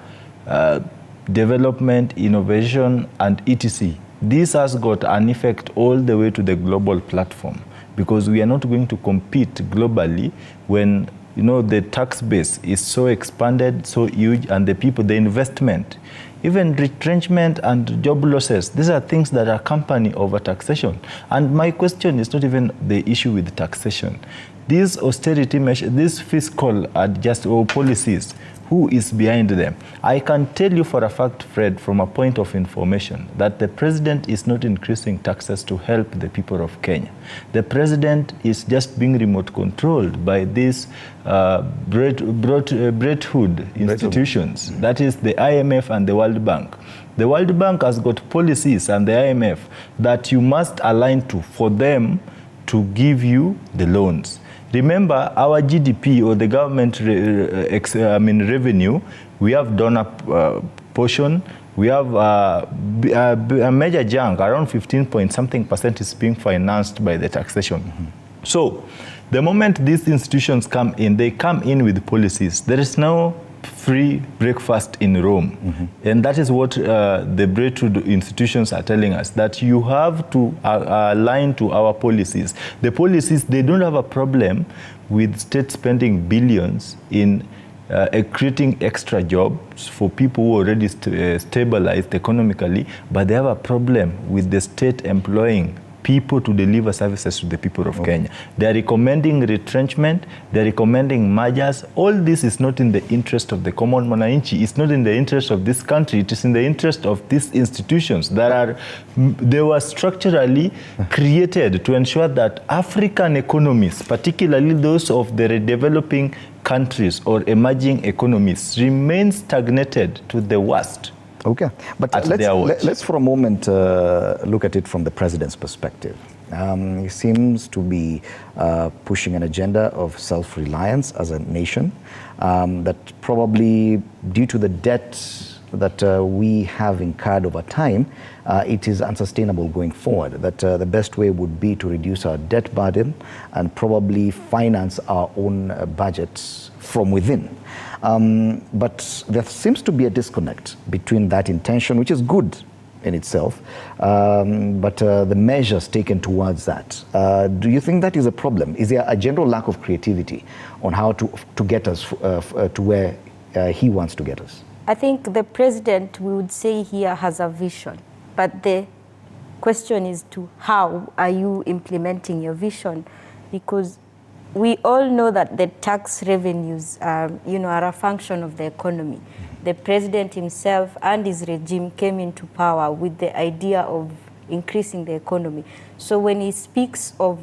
Speaker 8: development, innovation, and etc. This has got an effect all the way to the global platform, because we are not going to compete globally when the tax base is so expanded, so huge, and the people, the investment, even retrenchment and job losses, these are things that accompany over taxation. And my question is not even the issue with taxation. These austerity measures, these fiscal policies, who is behind them? I can tell you for a fact, Fred, from a point of information, that the president is not increasing taxes to help the people of Kenya. The president is just being remote controlled by these Bretton institutions, that is the IMF and the World Bank. The World Bank has got policies and the IMF that you must align to for them to give you the loans. Remember, our GDP or the government revenue, we have donor portion, we have a major chunk, around 15 point something % is being financed by the taxation. So The moment these institutions come in, they come in with policies. There is no free breakfast in Rome. And that is what the breakthrough institutions are telling us, that you have to align to our policies. The policies, they don't have a problem with state spending billions in creating extra jobs for people who already stabilized economically, but they have a problem with the state employing people to deliver services to the people of Kenya. They are recommending retrenchment, they are recommending mergers. All this is not in the interest of the common mwananchi. It's not in the interest of this country. It is in the interest of these institutions they were structurally created to ensure that African economies, particularly those of the developing countries or emerging economies, remain stagnated to the worst.
Speaker 1: Okay, but let's for a moment look at it from the president's perspective. He seems to be pushing an agenda of self-reliance as a nation, that probably due to the debt that we have incurred over time, it is unsustainable going forward, that the best way would be to reduce our debt burden and probably finance our own budgets from within. But there seems to be a disconnect between that intention, which is good in itself, but the measures taken towards that. Do you think that is a problem? Is there a general lack of creativity on how to get us to where he wants to get us?
Speaker 6: I think the president, we would say here, has a vision, but the question is to how are you implementing your vision? Because we all know that the tax revenues are a function of the economy. The president himself and his regime came into power with the idea of increasing the economy. So when he speaks of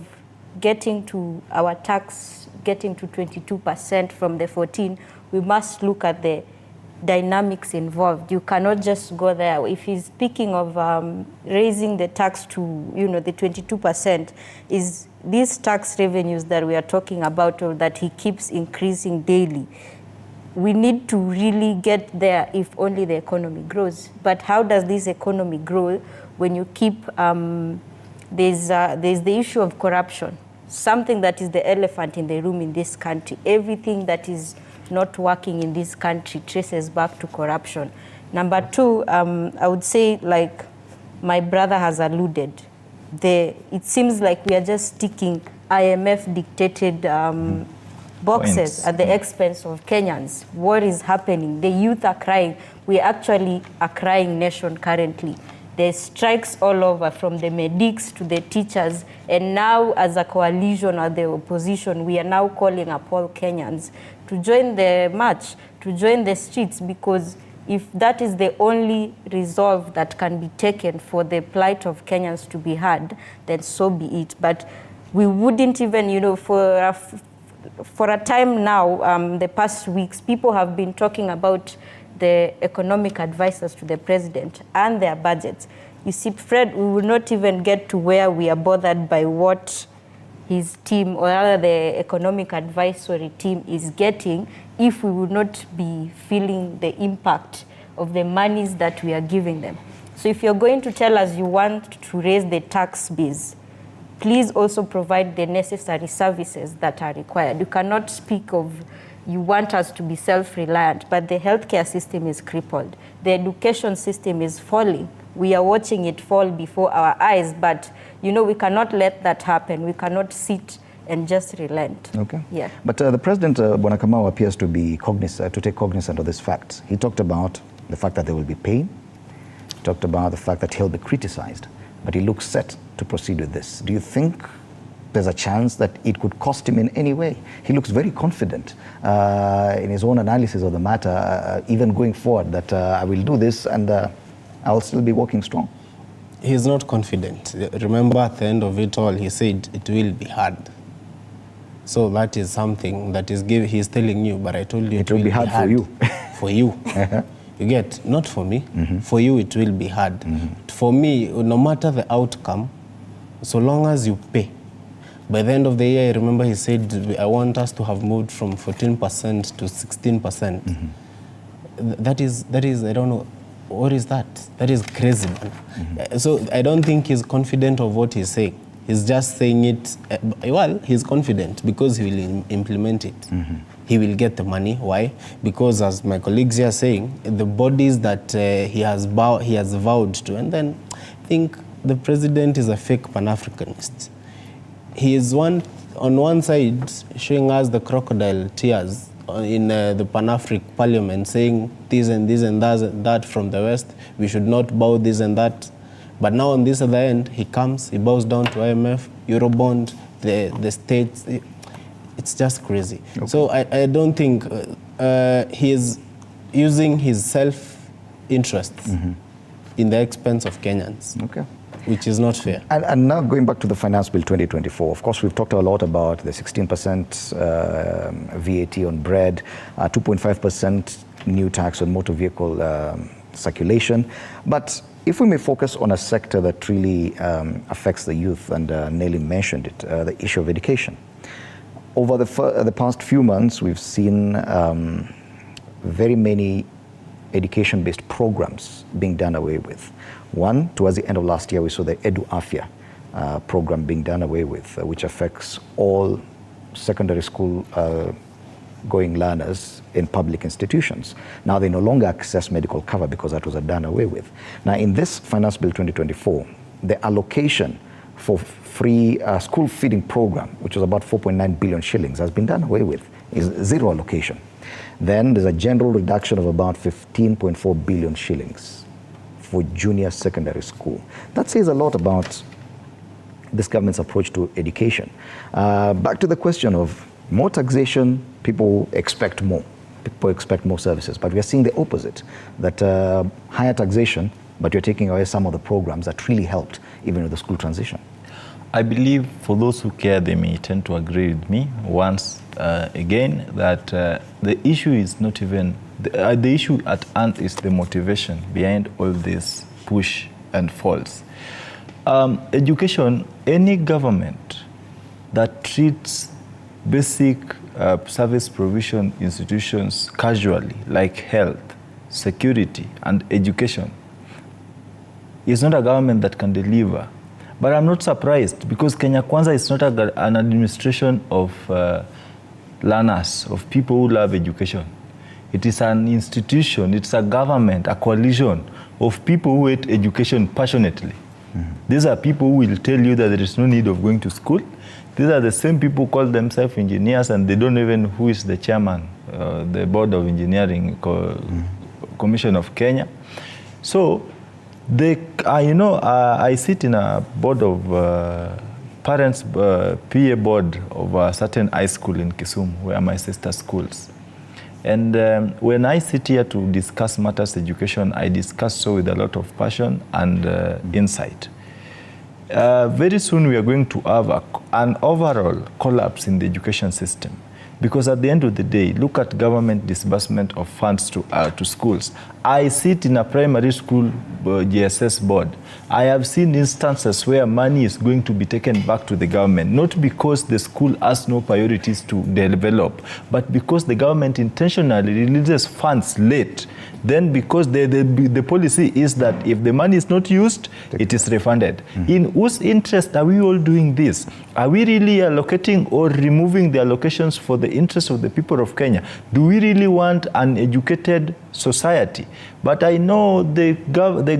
Speaker 6: getting to our tax, getting to 22% from the 14%, we must look at the dynamics involved. You cannot just go there. If he's speaking of raising the tax to, the 22%, is these tax revenues that we are talking about, or that he keeps increasing daily. We need to really get there if only the economy grows. But how does this economy grow when you keep, there's the issue of corruption, something that is the elephant in the room in this country. Everything that is not working in this country traces back to corruption. Number two, I would say, like my brother has alluded, it seems like we are just ticking IMF-dictated boxes at the expense of Kenyans. What is happening? The youth are crying. We actually are crying nation currently. There's strikes all over, from the medics to the teachers. And now, as a coalition or the opposition, we are now calling upon Kenyans to join the march, to join the streets, because if that is the only resolve that can be taken for the plight of Kenyans to be heard, then so be it. But we wouldn't even, for a time now, the past weeks, people have been talking about the economic advisors to the president and their budgets. You see, Fred, we will not even get to where we are bothered by what his team, or rather the economic advisory team, is getting if we would not be feeling the impact of the monies that we are giving them. So if you're going to tell us you want to raise the tax base, please also provide the necessary services that are required. You cannot speak of you want us to be self-reliant, but the healthcare system is crippled. The education system is falling. We are watching it fall before our eyes, but we cannot let that happen. We cannot sit and just relent.
Speaker 1: Okay.
Speaker 6: Yeah.
Speaker 1: But the president, Bwana Kamau, appears to be to take cognizance of this fact. He talked about the fact that there will be pain. He talked about the fact that he'll be criticized, but he looks set to proceed with this. Do you think there's a chance that it could cost him in any way? He looks very confident in his own analysis of the matter, even going forward, that I will do this and I'll still be working strong.
Speaker 7: He's not confident. Remember, at the end of it all, he said it will be hard. So that is something that he's telling you, but I told you
Speaker 1: it will be hard for you.
Speaker 7: For you. You get, not for me. For you, it will be hard. For me, no matter the outcome, so long as you pay. By the end of the year, I remember he said, I want us to have moved from 14% to 16%. That is, I don't know, what is that? That is crazy, man. So I don't think he's confident of what he's saying. He's just saying it, well, he's confident because he will implement it. He will get the money. Why? Because as my colleagues are saying, the bodies that he has vowed to, and then I think the president is a fake Pan-Africanist. He is on one side showing us the crocodile tears in the Pan-African Parliament, saying this and this and that from the West, we should not bow this and that. But now on this other end, he comes, he bows down to IMF, Eurobond, the states. It's just crazy. Okay. So I don't think he is using his self-interests in the expense of Kenyans. Okay. Which is not fair.
Speaker 1: And now going back to the Finance Bill 2024, of course, we've talked a lot about the 16% VAT on bread, 2.5% new tax on motor vehicle circulation. But if we may focus on a sector that really affects the youth, and Nelly mentioned it, the issue of education. Over the past few months, we've seen very many education-based programs being done away with. One, towards the end of last year, we saw the Edu Afya program being done away with, which affects all secondary school going learners in public institutions. Now they no longer access medical cover because that was done away with. Now in this Finance Bill 2024, the allocation for free school feeding program, which was about 4.9 billion shillings, has been done away with, is zero allocation. Then there's a general reduction of about 15.4 billion shillings for junior secondary school. That says a lot about this government's approach to education. Back to the question of more taxation, people expect more. People expect more services, but we are seeing the opposite, that higher taxation, but you're taking away some of the programs that really helped even with the school transition.
Speaker 8: I believe for those who care, they may tend to agree with me once again that the issue is not even, the issue at hand is the motivation behind all this push and falls. Education, any government that treats basic service provision institutions casually, like health, security, and education, is not a government that can deliver. But I'm not surprised, because Kenya Kwanza is not an administration of learners, of people who love education. It is an institution, it's a government, a coalition of people who hate education passionately. These are people who will tell you that there is no need of going to school. These are the same people who call themselves engineers, and they don't even know who is the chairman, the Board of Engineering Commission of Kenya. So, I sit in a board of parents, PA board of a certain high school in Kisumu, where my sister schools. And when I sit here to discuss matters education, I discuss so with a lot of passion and insight. Very soon we are going to have an overall collapse in the education system. Because at the end of the day, look at government disbursement of funds to schools. I sit in a primary school GSS board. I have seen instances where money is going to be taken back to the government, not because the school has no priorities to develop, but because the government intentionally releases funds late. Then because the policy is that if the money is not used, it is refunded. In whose interest are we all doing this? Are we really allocating or removing the allocations for the interest of the people of Kenya? Do we really want an educated society? But I know the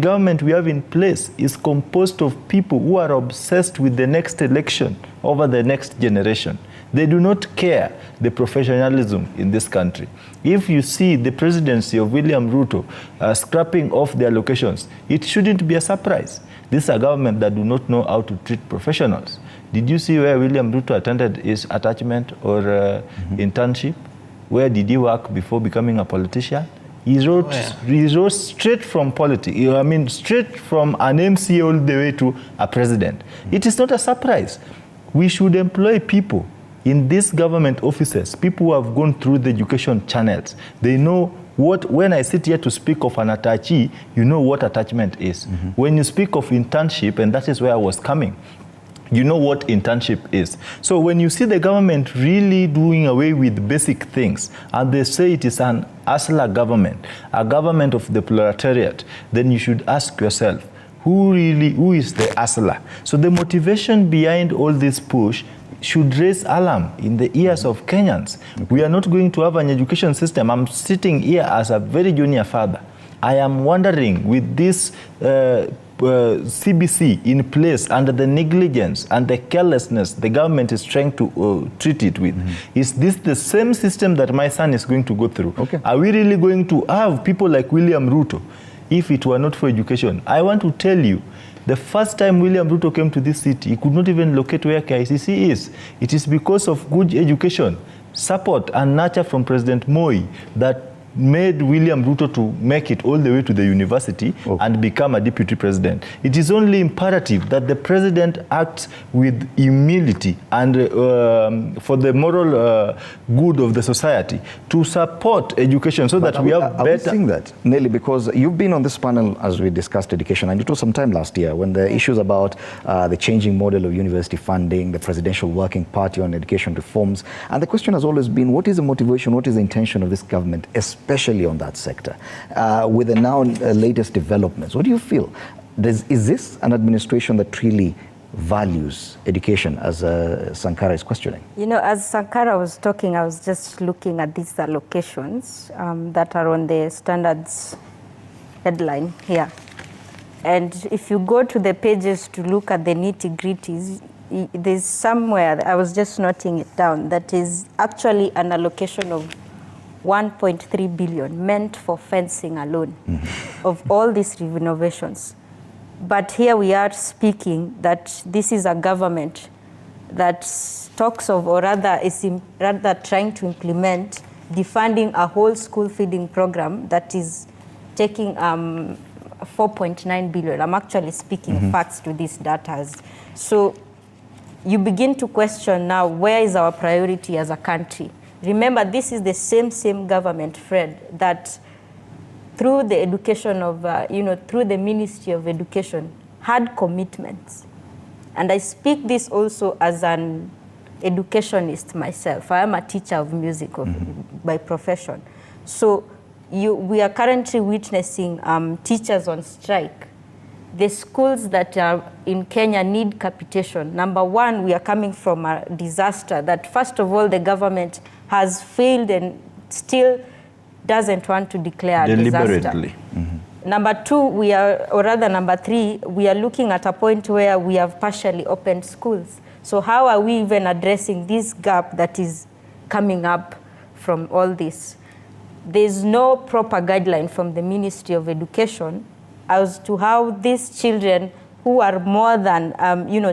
Speaker 8: government we have in place is composed of people who are obsessed with the next election over the next generation. They do not care the professionalism in this country. If you see the presidency of William Ruto scrapping off the allocations, it shouldn't be a surprise. This is a government that do not know how to treat professionals. Did you see where William Ruto attended his attachment or internship? Where did he work before becoming a politician? He wrote straight from politics. I mean, straight from an MC all the way to a president. It is not a surprise. We should employ people in these government offices, people who have gone through the education channels. They know what, when I sit here to speak of an attachee, you know what attachment is. When you speak of internship, and that is where I was coming, you know what internship is. So when you see the government really doing away with basic things, and they say it is an hustler government, a government of the proletariat, then you should ask yourself, who is the hustler. So the motivation behind all this push should raise alarm in the ears of Kenyans. We are not going to have an education system. I'm sitting here as a very junior father. I am wondering, with this CBC in place, under the negligence and the carelessness the government is trying to treat it with, is this the same system that my son is going to go through? Okay. Are we really going to have people like William Ruto if it were not for education? I want to tell you, the first time William Ruto came to this city, he could not even locate where KICC is. It is because of good education, support and nurture from President Moi that made William Ruto to make it all the way to the university and become a deputy president. It is only imperative that the president acts with humility and for the moral good of the society to support education so that we have better...
Speaker 1: Are we seeing that, Nelly? Because you've been on this panel as we discussed education, and it was some time last year when the issues about the changing model of university funding, the Presidential Working Party on education reforms, and the question has always been, what is the motivation, what is the intention of this government, especially on that sector, with the now latest developments? What do you feel? Is this an administration that really values education, as Sankara is questioning?
Speaker 6: You know, as Sankara was talking, I was just looking at these allocations that are on the standards headline here. And if you go to the pages to look at the nitty-gritties, there's somewhere, I was just noting it down, that is actually an allocation of 1.3 billion meant for fencing alone of all these renovations. But here we are speaking that this is a government that talks of, or rather is rather trying to implement, defunding a whole school feeding program that is taking 4.9 billion. I'm actually speaking facts to these data. So you begin to question now, where is our priority as a country? Remember, this is the same government, Fred, that through the education of, through the Ministry of Education, had commitments. And I speak this also as an educationist myself. I am a teacher of music by profession. So we are currently witnessing teachers on strike. The schools that are in Kenya need capitation. Number one, we are coming from a disaster that, first of all, the government has failed and still doesn't want to declare a disaster. Number two, number three, we are looking at a point where we have partially opened schools. So how are we even addressing this gap that is coming up from all this? There's no proper guideline from the Ministry of Education as to how these children who are more than,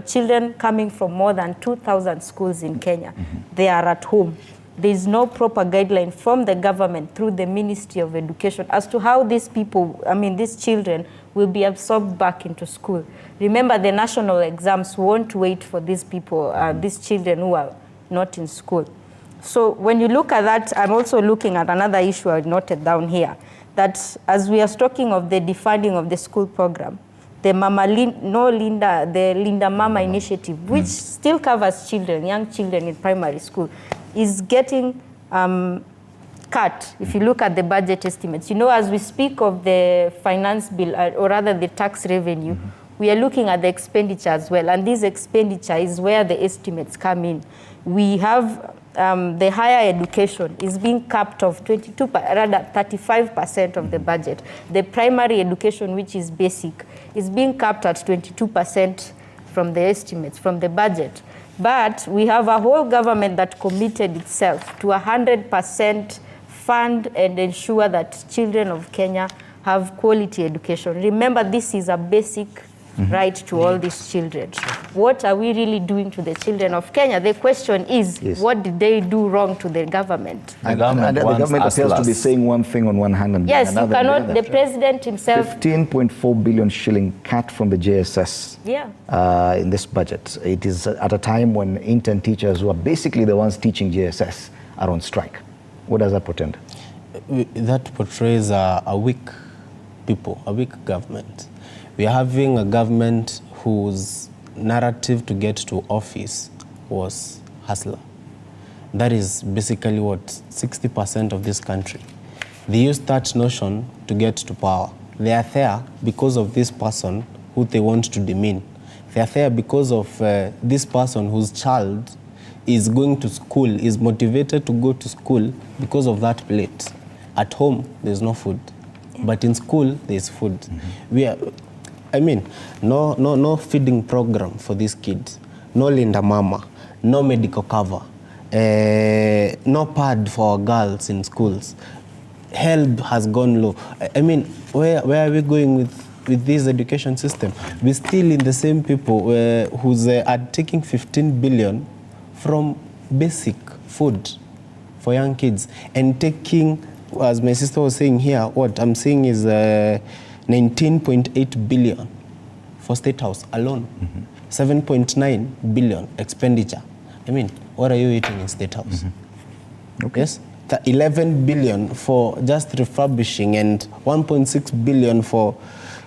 Speaker 6: children coming from more than 2,000 schools in Kenya, they are at home. There's no proper guideline from the government through the Ministry of Education as to how these people, these children will be absorbed back into school. Remember, the national exams won't wait for these people, these children who are not in school. So when you look at that, I'm also looking at another issue I noted down here, that as we are talking of the defunding of the school program, the Linda Mama initiative, which still covers children, young children in primary school, is getting cut. If you look at the budget estimates, as we speak of the finance bill, or rather the tax revenue, we are looking at the expenditure as well. And this expenditure is where the estimates come in. We have the higher education is being capped of 35% of the budget. The primary education, which is basic, is being capped at 22% from the estimates, from the budget. But we have a whole government that committed itself to 100% fund and ensure that children of Kenya have quality education. Remember, this is a basic right to all these children. What are we really doing to the children of Kenya? The question is, what did they do wrong to the government?
Speaker 1: And the government appears to be saying one thing on one hand and
Speaker 6: yes,
Speaker 1: another.
Speaker 6: Yes, you cannot, the president himself...
Speaker 1: 15.4 billion shilling cut from the JSS in this budget. It is at a time when intern teachers, who are basically the ones teaching JSS, are on strike. What does that portend?
Speaker 7: That portrays a weak people, a weak government. We are having a government whose narrative to get to office was hustler. That is basically what 60% of this country. They use that notion to get to power. They are there because of this person who they want to demean. They are there because of this person whose child is going to school, is motivated to go to school because of that plate. At home, there's no food. But in school, there's food. No feeding program for these kids. No Linda Mama. No medical cover. No pad for girls in schools. Help has gone low. Where are we going with this education system? We're still in the same people who's are taking 15 billion from basic food for young kids and taking, as my sister was saying here, what I'm saying is 19.8 billion for State House alone. 7.9 billion expenditure. What are you eating in State House? Okay. Yes? 11 billion for just refurbishing and 1.6 billion for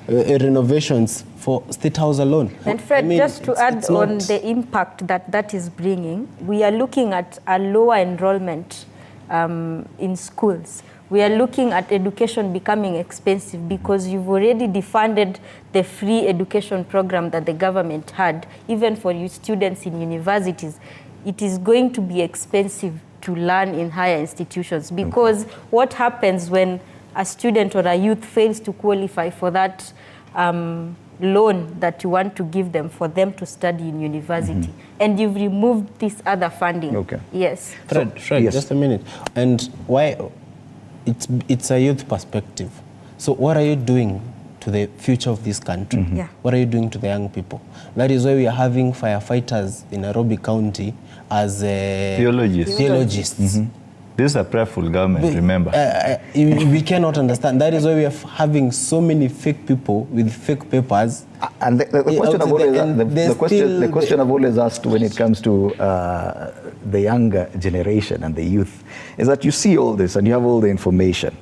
Speaker 7: renovations for State House alone.
Speaker 6: And Fred, just to add on the impact that is bringing, we are looking at a lower enrollment in schools. We are looking at education becoming expensive because you've already defunded the free education program that the government had, even for you students in universities. It is going to be expensive to learn in higher institutions because what happens when a student or a youth fails to qualify for that loan that you want to give them for them to study in university, and you've removed this other funding.
Speaker 1: Okay.
Speaker 6: Yes.
Speaker 7: Fred, yes. Just a minute. And why? It's a youth perspective. So what are you doing to the future of this country? What are you doing to the young people? That is why we are having firefighters in Nairobi County as theologists.
Speaker 8: This is a prayerful government, remember.
Speaker 7: We cannot understand. That is why we are having so many fake people with fake papers.
Speaker 1: And the question I've always asked when it comes to the younger generation and the youth is that you see all this and you have all the information.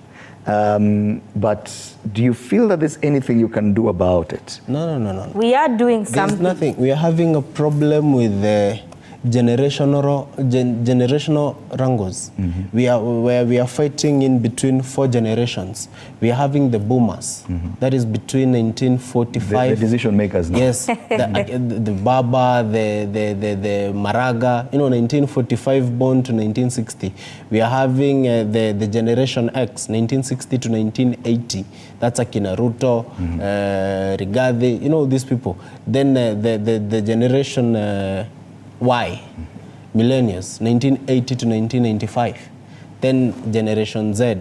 Speaker 1: But do you feel that there's anything you can do about it?
Speaker 7: No.
Speaker 6: We are doing something.
Speaker 7: There's nothing. We are having a problem with the generational wrangles. We are fighting in between 4 generations. We are having the boomers. That is between 1945.
Speaker 1: The decision makers now.
Speaker 7: Yes, the Baba, the Maraga, 1945 born to 1960. We are having the Generation X, 1960 to 1980. That's Akina Ruto, Rigathi, these people. Then the Generation Y, millennials, 1980 to 1995. Then Generation Z,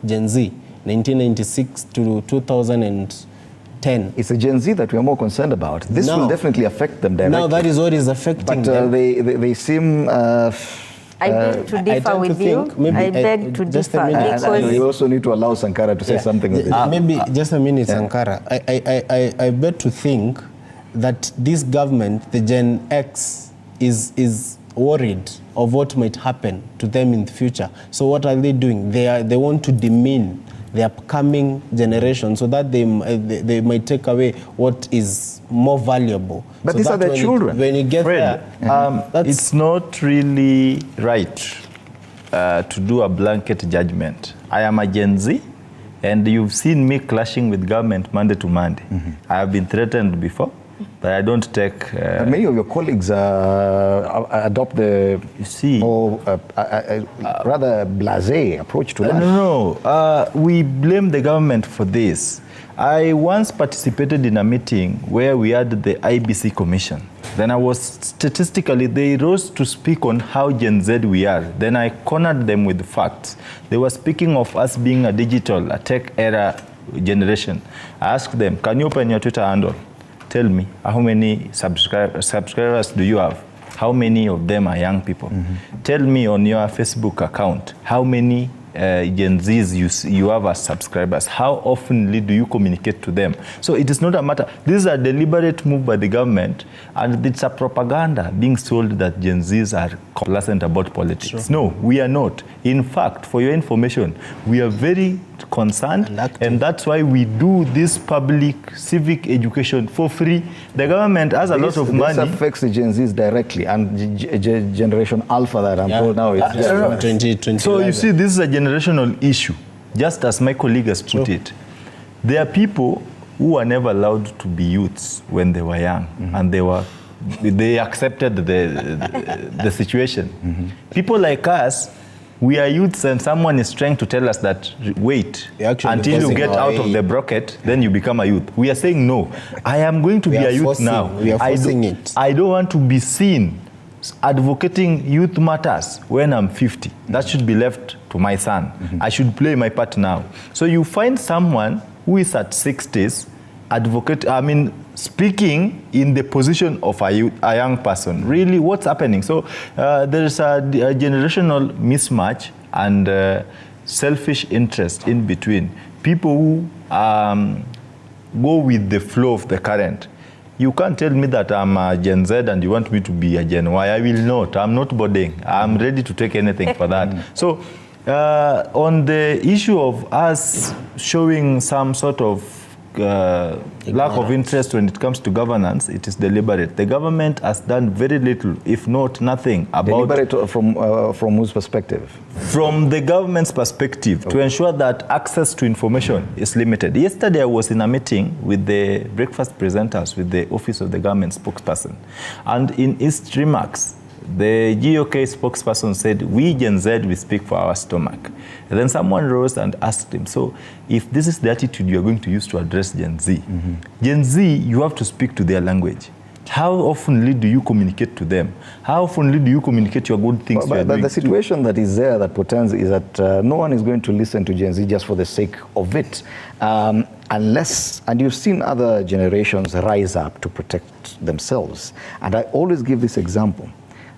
Speaker 7: Gen Z, 1996 to 2010.
Speaker 1: It's a Gen Z that we are more concerned about. This will definitely affect them directly.
Speaker 7: Now that is what is affecting them.
Speaker 1: They seem...
Speaker 6: I beg to differ with you. I beg to differ.
Speaker 1: Because you also need to allow Sankara to say something.
Speaker 7: Maybe just a minute, Sankara. I bet to think that this government, the Gen X, is worried of what might happen to them in the future. So what are they doing? They want to demean the upcoming generation so that they might take away what is more valuable.
Speaker 1: But
Speaker 7: so
Speaker 1: these are their children.
Speaker 7: When you get
Speaker 8: Fred,
Speaker 7: there,
Speaker 8: it's not really right to do a blanket judgment. I am a Gen Z, and you've seen me clashing with government Monday to Monday. I have been threatened before. But I don't take...
Speaker 1: many of your colleagues adopt the more rather blasé approach to life.
Speaker 8: No. We blame the government for this. I once participated in a meeting where we had the IBC Commission. Then statistically, they rose to speak on how Gen Z we are. Then I cornered them with facts. They were speaking of us being a tech era generation. I asked them, can you open your Twitter handle? Tell me, how many subscribers do you have? How many of them are young people? Tell me on your Facebook account, how many Gen Zs you have as subscribers? How often do you communicate to them? So it is not a matter. This is a deliberate move by the government, and it's a propaganda being sold that Gen Zs are complacent about politics. Sure. No, we are not. In fact, for your information, we are very concerned, and that's why we do this public civic education for free. The government has a lot of money.
Speaker 1: This affects the Gen Zs directly, and Generation Alpha that I'm told now is
Speaker 7: 2020.
Speaker 8: So you see, this is a generational issue, just as my colleague has put it. There are people who were never allowed to be youths when they were young, and they accepted the situation. People like us, we are youths, and someone is trying to tell us that, wait, until you get out of the bracket, then you become a youth. We are saying, no, I am going to be a youth now.
Speaker 7: We are forcing it.
Speaker 8: I don't want to be seen advocating youth matters when I'm 50. That should be left to my son. I should play my part now. So you find someone who is at 60s, speaking in the position of a young person. Really, what's happening? So there's a generational mismatch and selfish interest in between. People who go with the flow of the current. You can't tell me that I'm a Gen Z and you want me to be a Gen Y. I will not. I'm not boarding. I'm ready to take anything for that. So on the issue of us showing some sort of lack of interest when it comes to governance, it is deliberate. The government has done very little, if not nothing, about...
Speaker 1: Deliberate from whose perspective?
Speaker 8: From the government's perspective, to ensure that access to information is limited. Yesterday I was in a meeting with the breakfast presenters with the Office of the Government Spokesperson, and in his remarks, the GOK spokesperson said, we Gen Z, we speak for our stomach. And then someone rose and asked him, so if this is the attitude you're going to use to address Gen Z, Gen Z, you have to speak to their language. How oftenly do you communicate to them? How oftenly do you communicate your good things to
Speaker 1: But the situation that is there that portends is that no one is going to listen to Gen Z just for the sake of it. Unless, and you've seen other generations rise up to protect themselves. And I always give this example,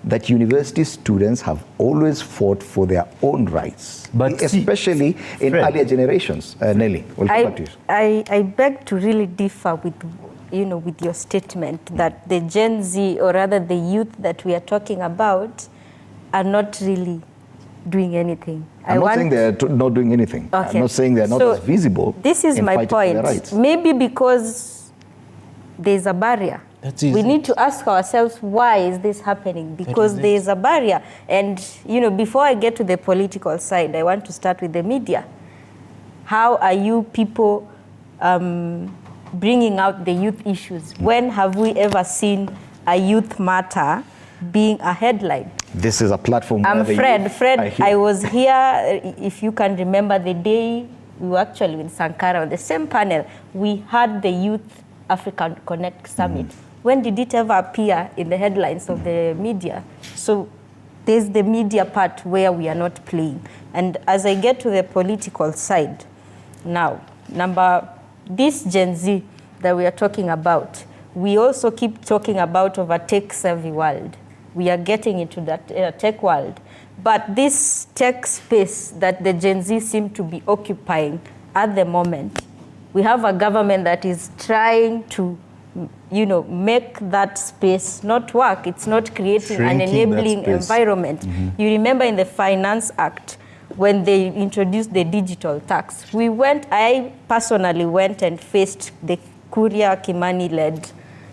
Speaker 1: that university students have always fought for their own rights, but especially in earlier generations. Nelly, we'll come back to you.
Speaker 6: I beg to really differ with, with your statement that the Gen Z, or rather the youth that we are talking about, are not really doing anything.
Speaker 1: I'm not saying they're not doing anything. Okay. I'm not saying they're not as visible.
Speaker 6: This is my point. Maybe because there's a barrier. We need to ask ourselves, why is this happening? Because there is a barrier. And, before I get to the political side, I want to start with the media. How are you people bringing out the youth issues? When have we ever seen a youth matter being a headline?
Speaker 1: This is a platform where
Speaker 6: Fred, I was here, if you can remember the day we were actually with Sankara on the same panel, we had the Youth African Connect Summit. When did it ever appear in the headlines of the media? So there's the media part where we are not playing. And as I get to the political side, now, this Gen Z that we are talking about, we also keep talking about of a tech-savvy world. We are getting into that tech world. But this tech space that the Gen Z seem to be occupying at the moment, we have a government that is trying to make that space not work. It's not creating an enabling environment. You remember in the Finance Act, when they introduced the digital tax, I personally went and faced the Kuria Kimani-led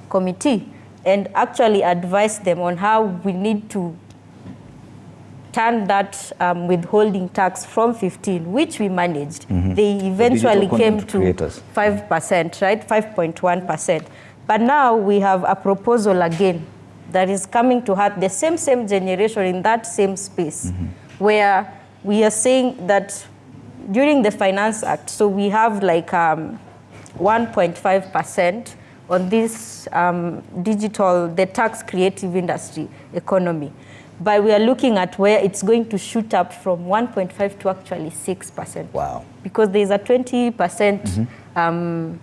Speaker 6: committee and actually advised them on how we need to turn that withholding tax from 15, which we managed. They eventually came to 5%, right? 5.1%. But now we have a proposal again that is coming to hurt the same generation in that same space, where we are saying that during the Finance Act, so we have like 1.5% on this the tax creative industry economy. But we are looking at where it's going to shoot up from 1.5 to actually 6%.
Speaker 1: Wow.
Speaker 6: Because there's a 20%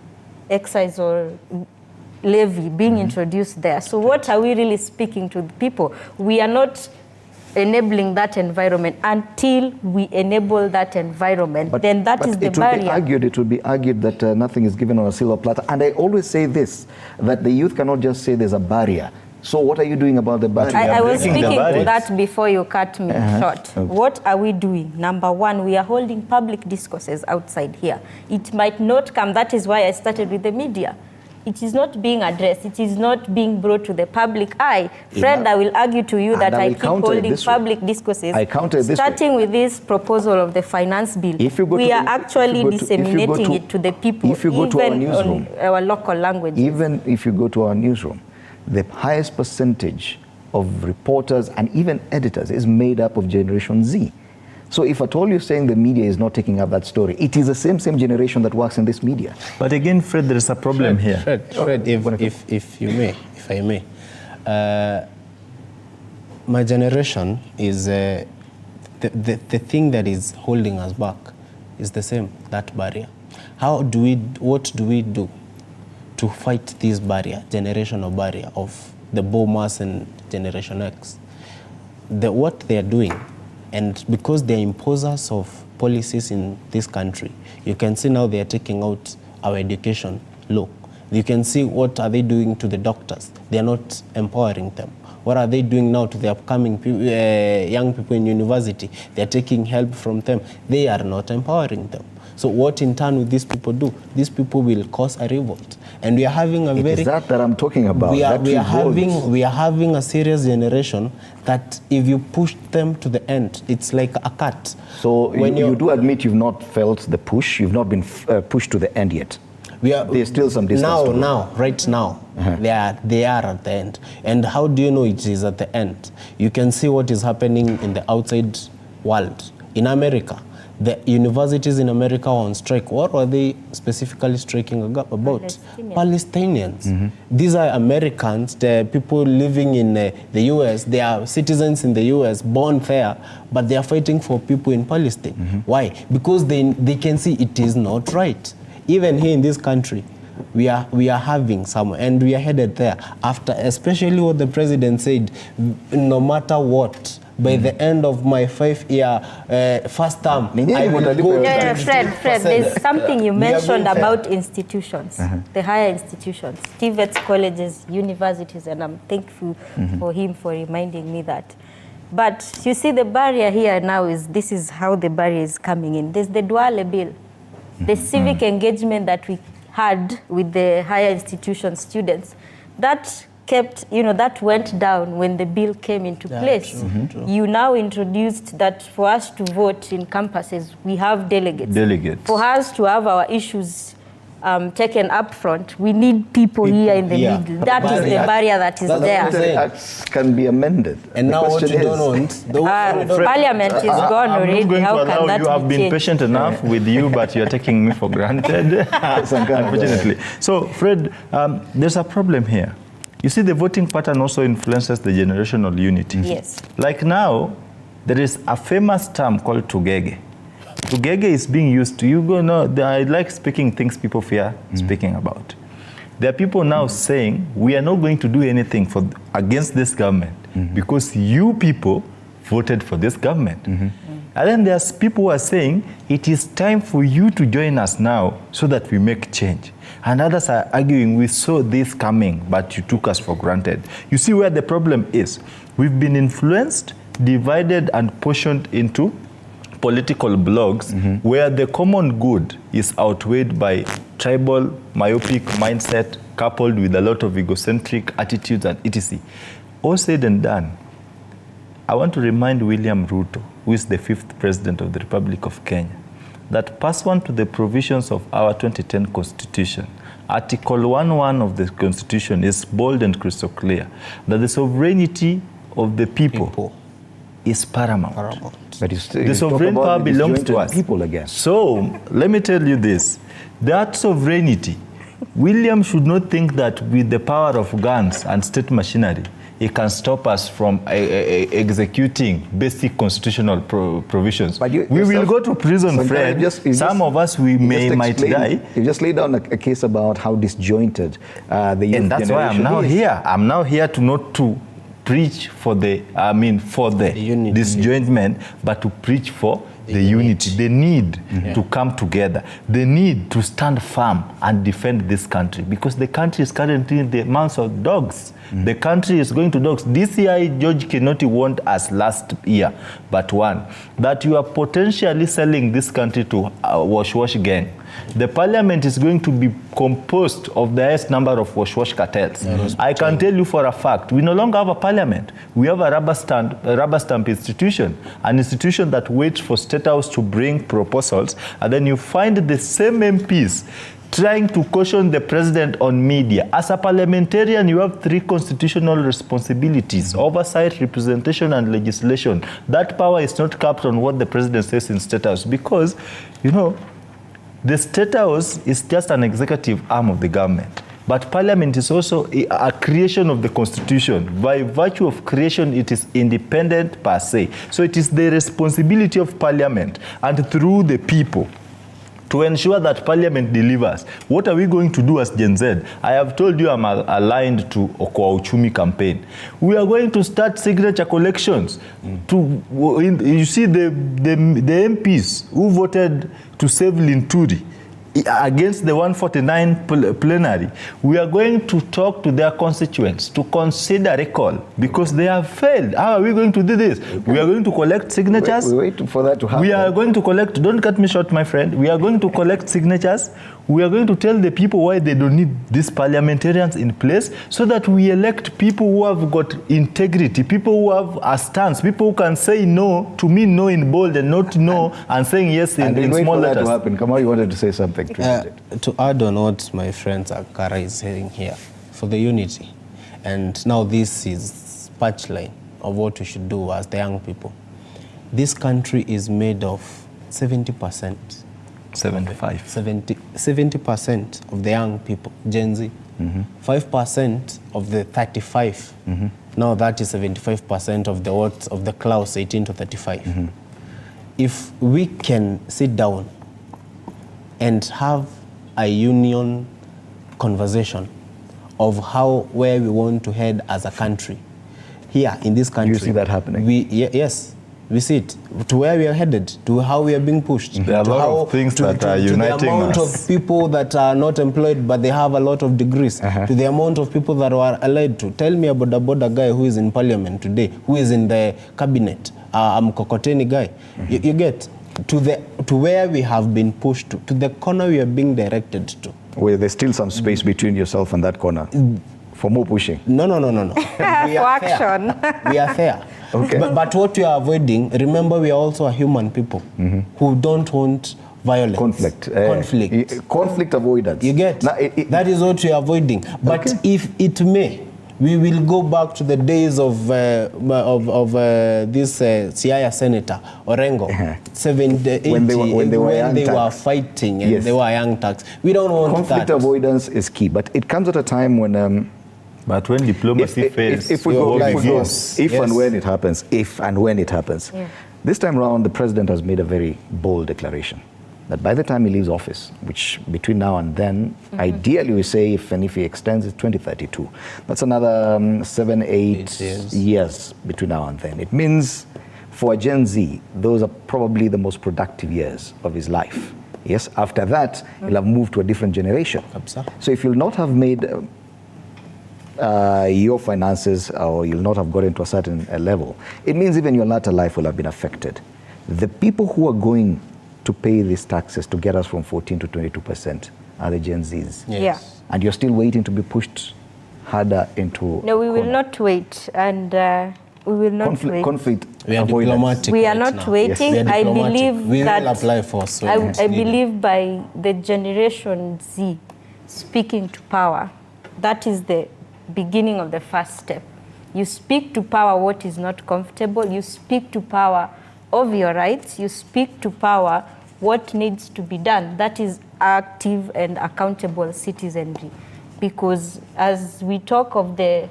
Speaker 6: excise or levy being introduced there. So what are we really speaking to the people? We are not enabling that environment. Until we enable that environment, then that is the barrier.
Speaker 1: It will be argued that nothing is given on a silver platter. And I always say this, that the youth cannot just say there's a barrier. So what are you doing about the barrier?
Speaker 6: I was speaking to that before you cut me short. Okay. What are we doing? Number one, we are holding public discourses outside here. It might not come. That is why I started with the media. it is not being addressed. It is not being brought to the public eye. Fred, I will argue to you that I keep holding public discourses.
Speaker 1: I counter this
Speaker 6: starting with this proposal of the finance bill. We are actually disseminating it to the people,
Speaker 1: if you go to our newsroom,
Speaker 6: on our local languages.
Speaker 1: Even if you go to our newsroom, the highest percentage of reporters and even editors is made up of Generation Z. So if at all you're saying the media is not taking up that story, it is the same generation that works in this media.
Speaker 8: But again, Fred, there is a problem here.
Speaker 7: Fred, if I may, my generation is the thing that is holding us back is the same, that barrier. What do we do to fight this barrier, generational barrier of the boomers and Generation X? What they are doing, and because they are imposers of policies in this country, you can see now they are taking out our education law. You can see what are they doing to the doctors. They are not empowering them. What are they doing now to the upcoming young people in university? They are taking help from them. They are not empowering them. So what in turn will these people do? These people will cause a revolt. And we are having a
Speaker 1: It is that I'm talking about.
Speaker 7: We are having a serious generation that if you push them to the end, it's like a cat.
Speaker 1: So you do admit you've not felt the push, you've not been pushed to the end yet. There's still some distance.
Speaker 7: Right now, they are at the end. And how do you know it is at the end? You can see what is happening in the outside world. In America, the universities in America are on strike. What are they specifically striking about? Palestinians. Mm-hmm. These are Americans, the people living in the US. They are citizens in the US, born there, but they are fighting for people in Palestine. Mm-hmm. Why? Because they can see it is not right. Even here in this country, we are having some, and we are headed there. After, especially what the president said, no matter what, by the end of my 5-year first term, I will go.
Speaker 6: Fred, there's something you mentioned about institutions, the higher institutions, TVETs, colleges, universities, and I'm thankful for him for reminding me that. But you see, the barrier here now this is how the barrier is coming in. There's the Duale bill, the civic engagement that we had with the higher institution students, that that went down when the bill came into place. True. You now introduced that for us to vote in campuses, we have delegates. For us to have our issues taken up front, we need people here in the middle. That is the barrier that is there.
Speaker 1: The acts can be amended.
Speaker 7: And now what you don't want,
Speaker 6: Parliament is gone already. How can that be
Speaker 8: You have been patient enough with you, but you're taking me for granted, unfortunately. So, Fred, there's a problem here. You see, the voting pattern also influences the generational unity.
Speaker 6: Yes.
Speaker 8: Like now, there is a famous term called tugege. Tugege is being used to, I like speaking things people fear speaking about. There are people now saying, we are not going to do anything against this government because you people voted for this government. And then there's people who are saying, it is time for you to join us now so that we make change. And others are arguing, we saw this coming, but you took us for granted. You see where the problem is. We've been influenced, divided, and portioned into political blogs where the common good is outweighed by tribal, myopic mindset coupled with a lot of egocentric attitudes and etc. All said and done, I want to remind William Ruto, who is the 5th President of the Republic of Kenya, that pursuant to the provisions of our 2010 Constitution, Article 1.1 of the Constitution is bold and crystal clear that the sovereignty of the people is paramount.
Speaker 1: But
Speaker 8: the sovereign power belongs to us.
Speaker 1: People again.
Speaker 8: So, let me tell you this. That sovereignty, William should not think that with the power of guns and state machinery, it can stop us from executing basic constitutional provisions. But we will go to prison, Fred. Some of us might die.
Speaker 1: You just laid down a case about how disjointed the youth
Speaker 8: and that's why I'm now here. I'm now here to preach for the disjointment, but to preach for the unity, the need to come together, the need to stand firm and defend this country, because the country is currently in the mouths of dogs. The country is going to dogs. DCI George Kinoti warned us last year, but one, that you are potentially selling this country to a wash gang. The parliament is going to be composed of the highest number of wash cartels. I can tell you for a fact, we no longer have a parliament. We have a rubber stamp institution, an institution that waits for State House to bring proposals, and then you find the same MPs trying to caution the president on media. As a parliamentarian, you have 3 constitutional responsibilities: oversight, representation, and legislation. That power is not capped on what the president says in State House, because, you know, the State House is just an executive arm of the government. But Parliament is also a creation of the Constitution. By virtue of creation, it is independent per se. So it is the responsibility of Parliament and through the people to ensure that Parliament delivers. What are we going to do as Gen Z? I have told you I'm aligned to Okoa Uchumi campaign. We are going to start signature collections. You see the MPs who voted to save Linturi against the 149 plenary, we are going to talk to their constituents to consider recall because they have failed. How are we going to do this? We are going to collect signatures.
Speaker 1: We're waiting for that to happen.
Speaker 8: We are going to collect, don't cut me short, my friend. We are going to collect signatures. We are going to tell the people why they don't need these parliamentarians in place so that we elect people who have got integrity, people who have a stance, people who can say no to me, no in bold, and not no, and saying yes in small letters.
Speaker 1: That to happen. Kamau, you wanted to say something.
Speaker 7: To add on what my friend Akara is saying here, for the unity, and now this is punchline of what we should do as the young people. This country is made of 70%. 70% of the young people, Gen Z, 5% of the 35. Now that is 75% of the class 18 to 35. If we can sit down and have a union conversation of where we want to head as a country, here in this country.
Speaker 1: Do you see that happening?
Speaker 7: Yes. We see it, to where we are headed, to how we are being pushed.
Speaker 8: There are a lot of things that are uniting
Speaker 7: to the amount of people that are not employed, but they have a lot of degrees, to the amount of people that are allied to. Tell me about the guy who is in parliament today, who is in the cabinet, Mkokoteni guy. You get to where we have been pushed to the corner we are being directed to.
Speaker 1: Well, there's still some space between yourself and that corner for more pushing.
Speaker 7: No. We are
Speaker 6: action.
Speaker 7: We are there.
Speaker 1: Okay.
Speaker 7: But what we are avoiding, remember we are also a human people who don't want violence.
Speaker 1: Conflict avoidance.
Speaker 7: You get? That is what we are avoiding. But if it may, we will go back to the days of this Siaya Senator, Orengo, 70, 80, when they were fighting and they were young thugs. We don't want
Speaker 1: conflict
Speaker 7: that.
Speaker 1: Avoidance is key, but it comes at a time when...
Speaker 8: but when diplomacy fails,
Speaker 1: if and when it happens, this time around, the president has made a very bold declaration that by the time he leaves office, which between now and then, ideally we say if he extends it, 2032. That's another 7-8 years between now and then. It means for a Gen Z, those are probably the most productive years of his life. Yes, after that, he'll have moved to a different generation. So if you'll not have made your finances, or you'll not have got into a certain level, it means even your latter life will have been affected. The people who are going to pay these taxes to get us from 14 to 22% are the Gen Zs.
Speaker 6: Yes.
Speaker 1: And you're still waiting to be pushed harder into...
Speaker 6: No, we will not wait, and we will not wait.
Speaker 1: Conflict
Speaker 7: we are diplomatic.
Speaker 6: We are not waiting.
Speaker 7: Yes.
Speaker 6: I believe
Speaker 7: we
Speaker 6: that
Speaker 7: will apply for so
Speaker 6: I believe by the Generation Z speaking to power, that is the beginning of the first step. You speak to power what is not comfortable. You speak to power of your rights. You speak to power what needs to be done. That is active and accountable citizenry. Because as we talk of the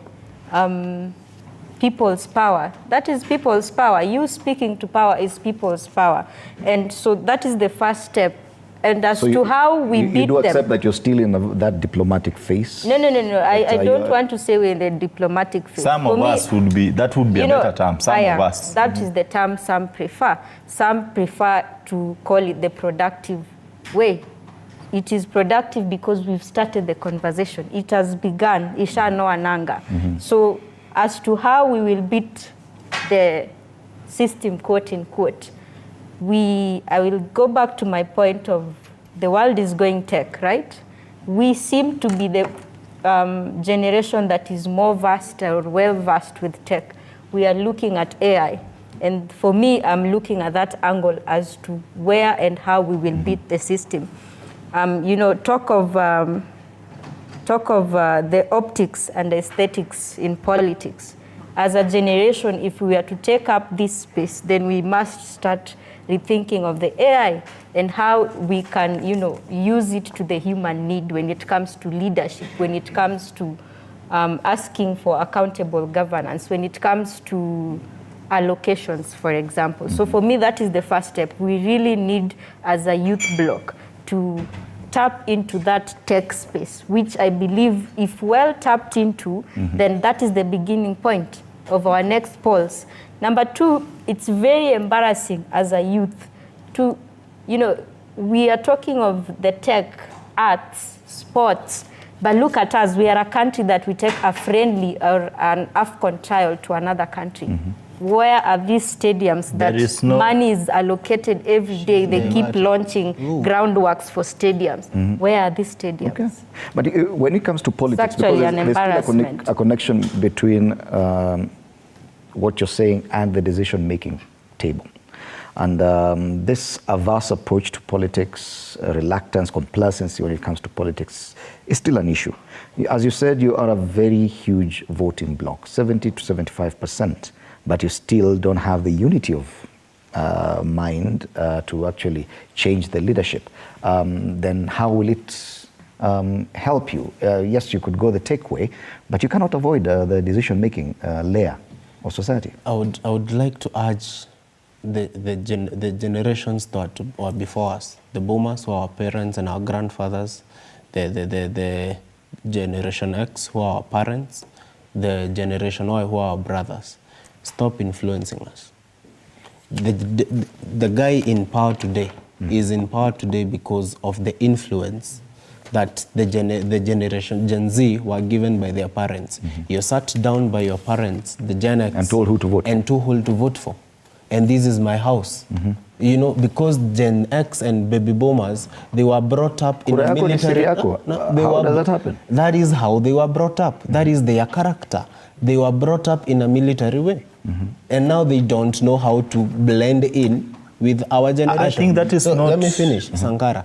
Speaker 6: people's power, that is people's power. You speaking to power is people's power. And so that is the first step. And as to how we beat them...
Speaker 1: You do accept that you're still in that diplomatic phase?
Speaker 6: No. I don't want to say we're in the diplomatic phase.
Speaker 8: Some of us would be, that would be a better term. Some of us.
Speaker 6: That is the term some prefer. Some prefer to call it the productive way. It is productive because we've started the conversation. It has begun. Isha no ananga. So as to how we will beat the system, quote unquote, I will go back to my point of the world is going tech, right? We seem to be the generation that is more versed or well-versed with tech. We are looking at AI. And for me, I'm looking at that angle as to where and how we will beat the system. Talk of the optics and aesthetics in politics. As a generation, if we are to take up this space, then we must start rethinking of the AI and how we can, use it to the human need when it comes to leadership, when it comes to asking for accountable governance, when it comes to allocations, for example. So for me, that is the first step. We really need, as a youth bloc, to tap into that tech space, which I believe, if well tapped into, then that is the beginning point of our next polls. Number two, it's very embarrassing as a youth to, we are talking of the tech, arts, sports, but look at us, we are a country that we take a friendly or an AFCON child to another country. Where are these stadiums that money is allocated every day? They keep launching groundworks for stadiums. Where are these stadiums? Okay.
Speaker 1: But when it comes to politics,
Speaker 6: because
Speaker 1: there's still a connection between what you're saying and the decision-making table. And this averse approach to politics, reluctance, complacency when it comes to politics is still an issue. As you said, you are a very huge voting bloc, 70 to 75%. But you still don't have the unity of mind to actually change the leadership. Then how will it help you? Yes, you could go the tech way, but you cannot avoid the decision-making layer of society.
Speaker 7: I would like to urge the generations that were before us, the boomers who are our parents and our grandfathers, the Generation X who are our parents, the Generation Y who are our brothers. Stop influencing us. The guy in power today is in power today because of the influence that the generation Gen Z were given by their parents. You're sat down by your parents, the Gen X,
Speaker 1: and told who to vote.
Speaker 7: And told who to vote for. And this is my house. Because Gen X and baby boomers, they were brought up in a military...
Speaker 1: How does that happen?
Speaker 7: That is how they were brought up. That is their character. They were brought up in a military way. And now they don't know how to blend in with our generation.
Speaker 8: I think that is not...
Speaker 7: Let me finish, Sankara.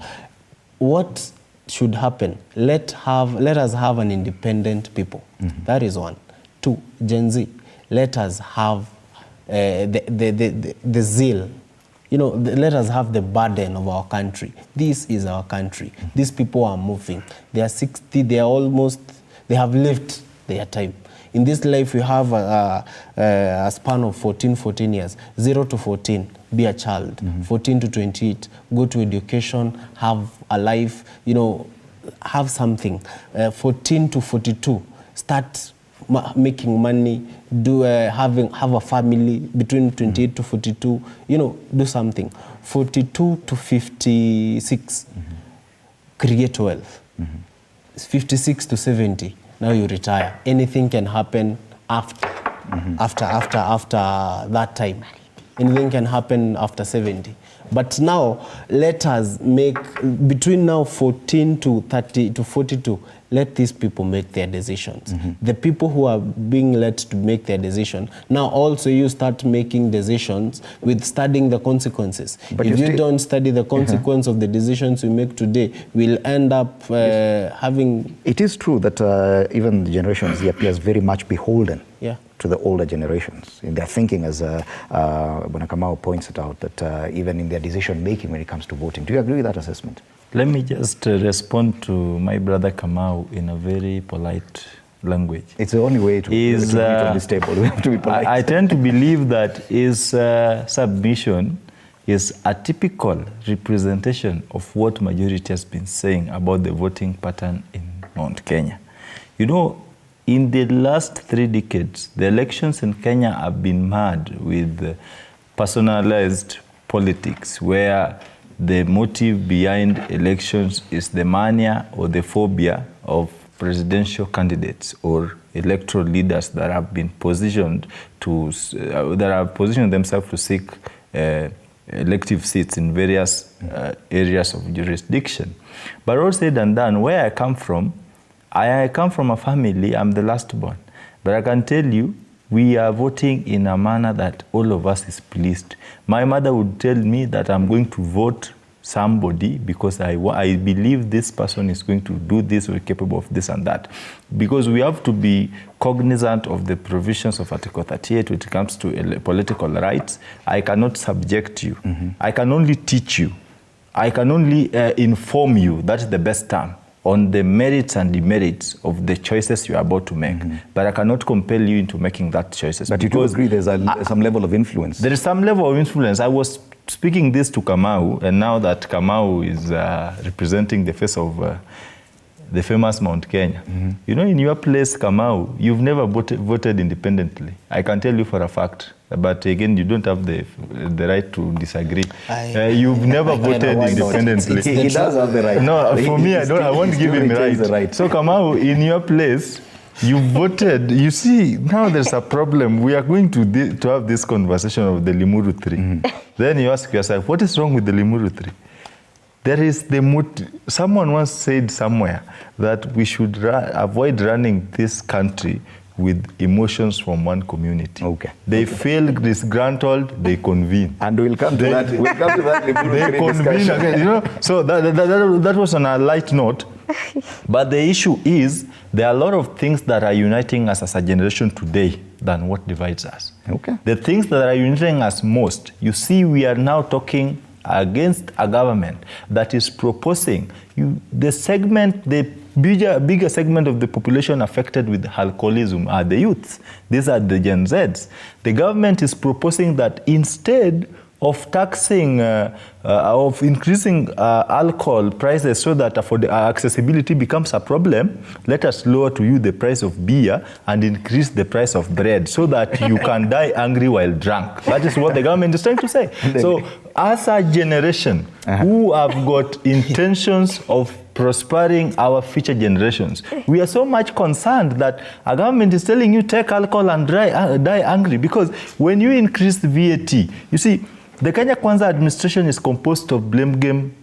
Speaker 7: What should happen? Let us have an independent people. That is one. Two, Gen Z. Let us have the zeal. Let us have the burden of our country. This is our country. These people are moving. They are 60, they have lived their time. In this life, we have a span of 14 years. 0 to 14, be a child. 14 to 28, go to education, have a life, have something. 14 to 42, start making money, have a family. Between 28 to 42, do something. 42 to 56, create wealth. 56 to 70, now you retire. Anything can happen after that time. Anything can happen after 70. But now, let us make, between now 14 to 30 to 42, let these people make their decisions. The people who are being let to make their decision, now also you start making decisions with studying the consequences. But if you don't study the consequence of the decisions you make today, we'll end up having...
Speaker 1: It is true that even the Generation Z appears very much beholden to the older generations in their thinking, as Kamau points it out, that even in their decision making when it comes to voting. Do you agree with that assessment?
Speaker 8: Let me just respond to my brother Kamau in a very polite language.
Speaker 1: It's the only way to meet on this table. We have to be polite.
Speaker 8: I tend to believe that his submission is a typical representation of what majority has been saying about the voting pattern in Mount Kenya. In the last 3 decades, the elections in Kenya have been marred with personalized politics, where the motive behind elections is the mania or the phobia of presidential candidates or electoral leaders that have been positioned themselves to seek elective seats in various areas of jurisdiction. But all said and done, where I come from a family, I'm the last born. But I can tell you, we are voting in a manner that all of us is pleased. My mother would tell me that I'm going to vote somebody because I believe this person is going to do this or capable of this and that. Because we have to be cognizant of the provisions of Article 38 when it comes to political rights. I cannot subject you. I can only teach you. I can only inform you, that's the best term, on the merits and demerits of the choices you are about to make. But I cannot compel you into making that choices.
Speaker 1: But you do agree there's some level of influence?
Speaker 8: There is some level of influence. I was speaking this to Kamau, and now that Kamau is representing the face of the famous Mount Kenya. You know, in your place, Kamau, you've never voted independently. I can tell you for a fact. But again, you don't have the right to disagree. You've never voted independently.
Speaker 1: He does have the right.
Speaker 8: No, for me, I won't give him right. So Kamau, in your place, you voted. You see, now there's a problem. We are going to have this conversation of the Limuru III. Then you ask yourself, what is wrong with the Limuru III? There is someone once said somewhere that we should avoid running this country with emotions from one community.
Speaker 1: Okay.
Speaker 8: They feel disgruntled, they convene.
Speaker 1: And we'll come to that. We'll come to that.
Speaker 8: They convene again, you know. So that was on a light note. But the issue is, there are a lot of things that are uniting us as a generation today than what divides us.
Speaker 1: Okay.
Speaker 8: The things that are uniting us most, you see, we are now talking against a government that is proposing the bigger segment of the population affected with alcoholism are the youths. These are the Gen Zs. The government is proposing that instead of taxing, of increasing alcohol prices so that accessibility becomes a problem, let us lower to you the price of beer and increase the price of bread so that you can die angry while drunk. That is what the government is trying to say. So as a generation who have got intentions of prospering our future generations, we are so much concerned that a government is telling you take alcohol and die angry, because when you increase the VAT, you see, the Kenya Kwanza administration is composed of blame game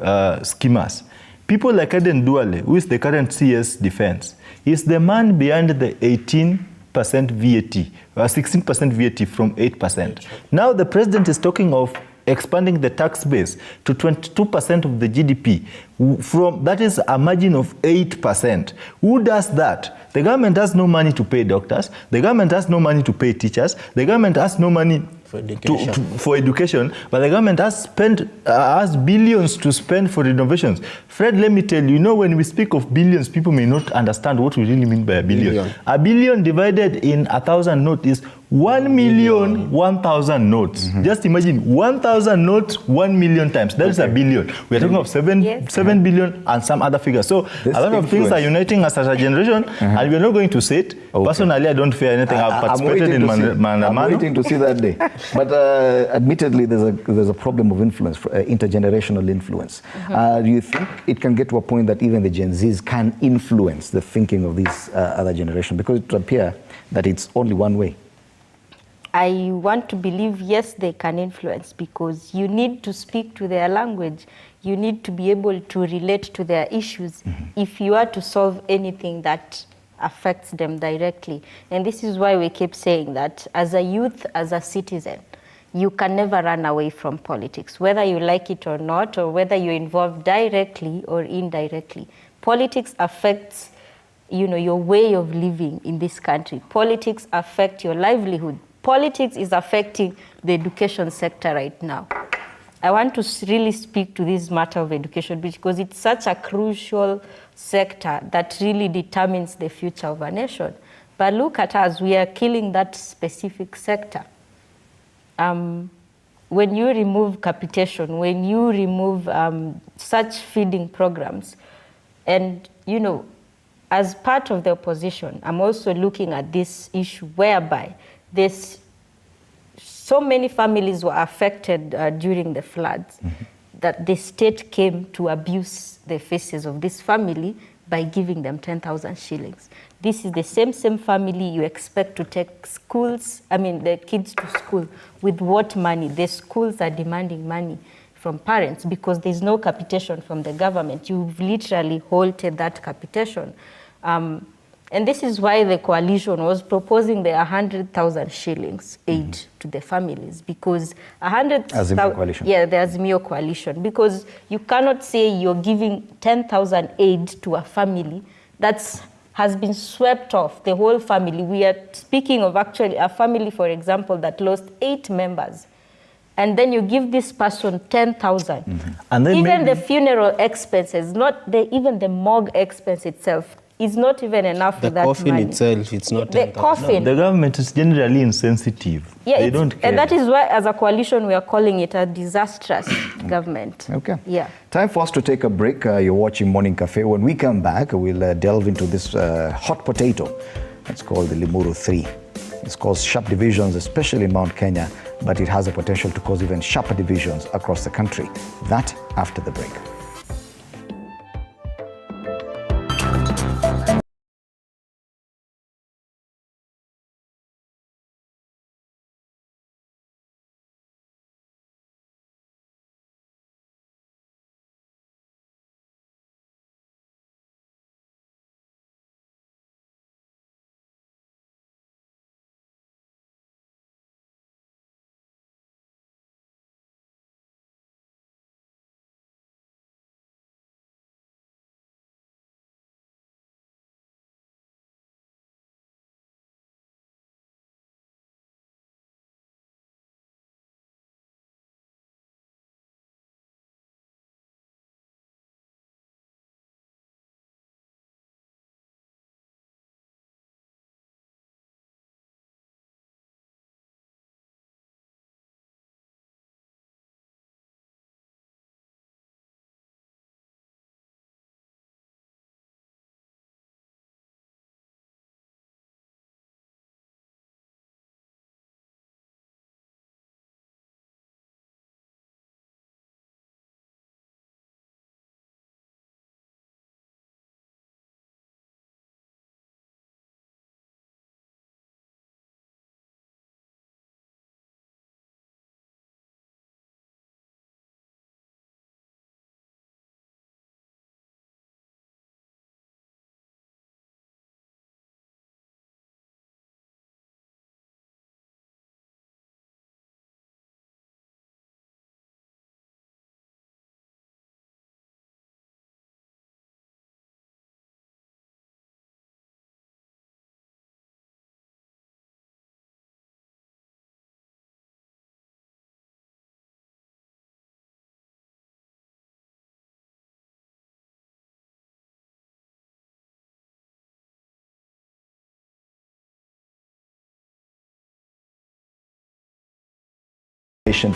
Speaker 8: schemers. People like Eden Duale, who is the current CS Defense, is the man behind the 18% VAT, 16% VAT from 8%. Now the president is talking of expanding the tax base to 22% of the GDP. That is a margin of 8%. Who does that? The government has no money to pay doctors. The government has no money to pay teachers. The government has no money for education, but the government has billions to spend for renovations. Fred, let me tell you, when we speak of billions, people may not understand what we really mean by a billion. A billion divided in 1,000 notes is 1,000,000 notes. Just imagine 1,000 notes 1 million times. That is a billion. We are talking of 7 billion and some other figures. So a lot of things are uniting us as a generation, and we are not going to see it. Okay. Personally, I don't fear anything. I've participated in
Speaker 1: I'm waiting to see that day. But admittedly, there's a problem of influence, intergenerational influence. Do you think it can get to a point that even the Gen Zs can influence the thinking of these other generations? Because it would appear that it's only one way.
Speaker 6: I want to believe, yes, they can influence, because you need to speak to their language. You need to be able to relate to their issues if you are to solve anything that affects them directly. And this is why we keep saying that as a youth, as a citizen, you can never run away from politics, whether you like it or not, or whether you're involved directly or indirectly. Politics affects, your way of living in this country. Politics affect your livelihood. Politics is affecting the education sector right now. I want to really speak to this matter of education, because it's such a crucial sector that really determines the future of a nation. But look at us, we are killing that specific sector. When you remove capitation, when you remove such feeding programs, and, as part of the opposition, I'm also looking at this issue whereby there's so many families were affected during the floods that the state came to abuse the faces of this family by giving them 10,000 shillings. This is the same family you expect to take the kids to school. With what money? The schools are demanding money from parents because there's no capitation from the government. You've literally halted that capitation. And this is why the coalition was proposing the 100,000 shillings aid to the families, because 100,000...
Speaker 1: Azimio coalition.
Speaker 6: Yeah, the Azimio coalition, because you cannot say you're giving 10,000 aid to a family has been swept off, the whole family. We are speaking of actually a family, for example, that lost 8 members. And then you give this person 10,000. And then even the funeral expenses, even the morgue expense itself, is not even enough for that money.
Speaker 7: The coffin itself, it's not
Speaker 6: the coffin.
Speaker 8: No, the government is generally insensitive.
Speaker 6: Yeah,
Speaker 8: they don't care.
Speaker 6: And that is why, as a coalition, we are calling it a disastrous government.
Speaker 1: Okay.
Speaker 6: Yeah.
Speaker 1: Time for us to take a break. You're watching Morning Cafe. When we come back, we'll delve into this hot potato. It's called the Limuru III. It's caused sharp divisions, especially in Mount Kenya, but it has the potential to cause even sharper divisions across the country. That after the break.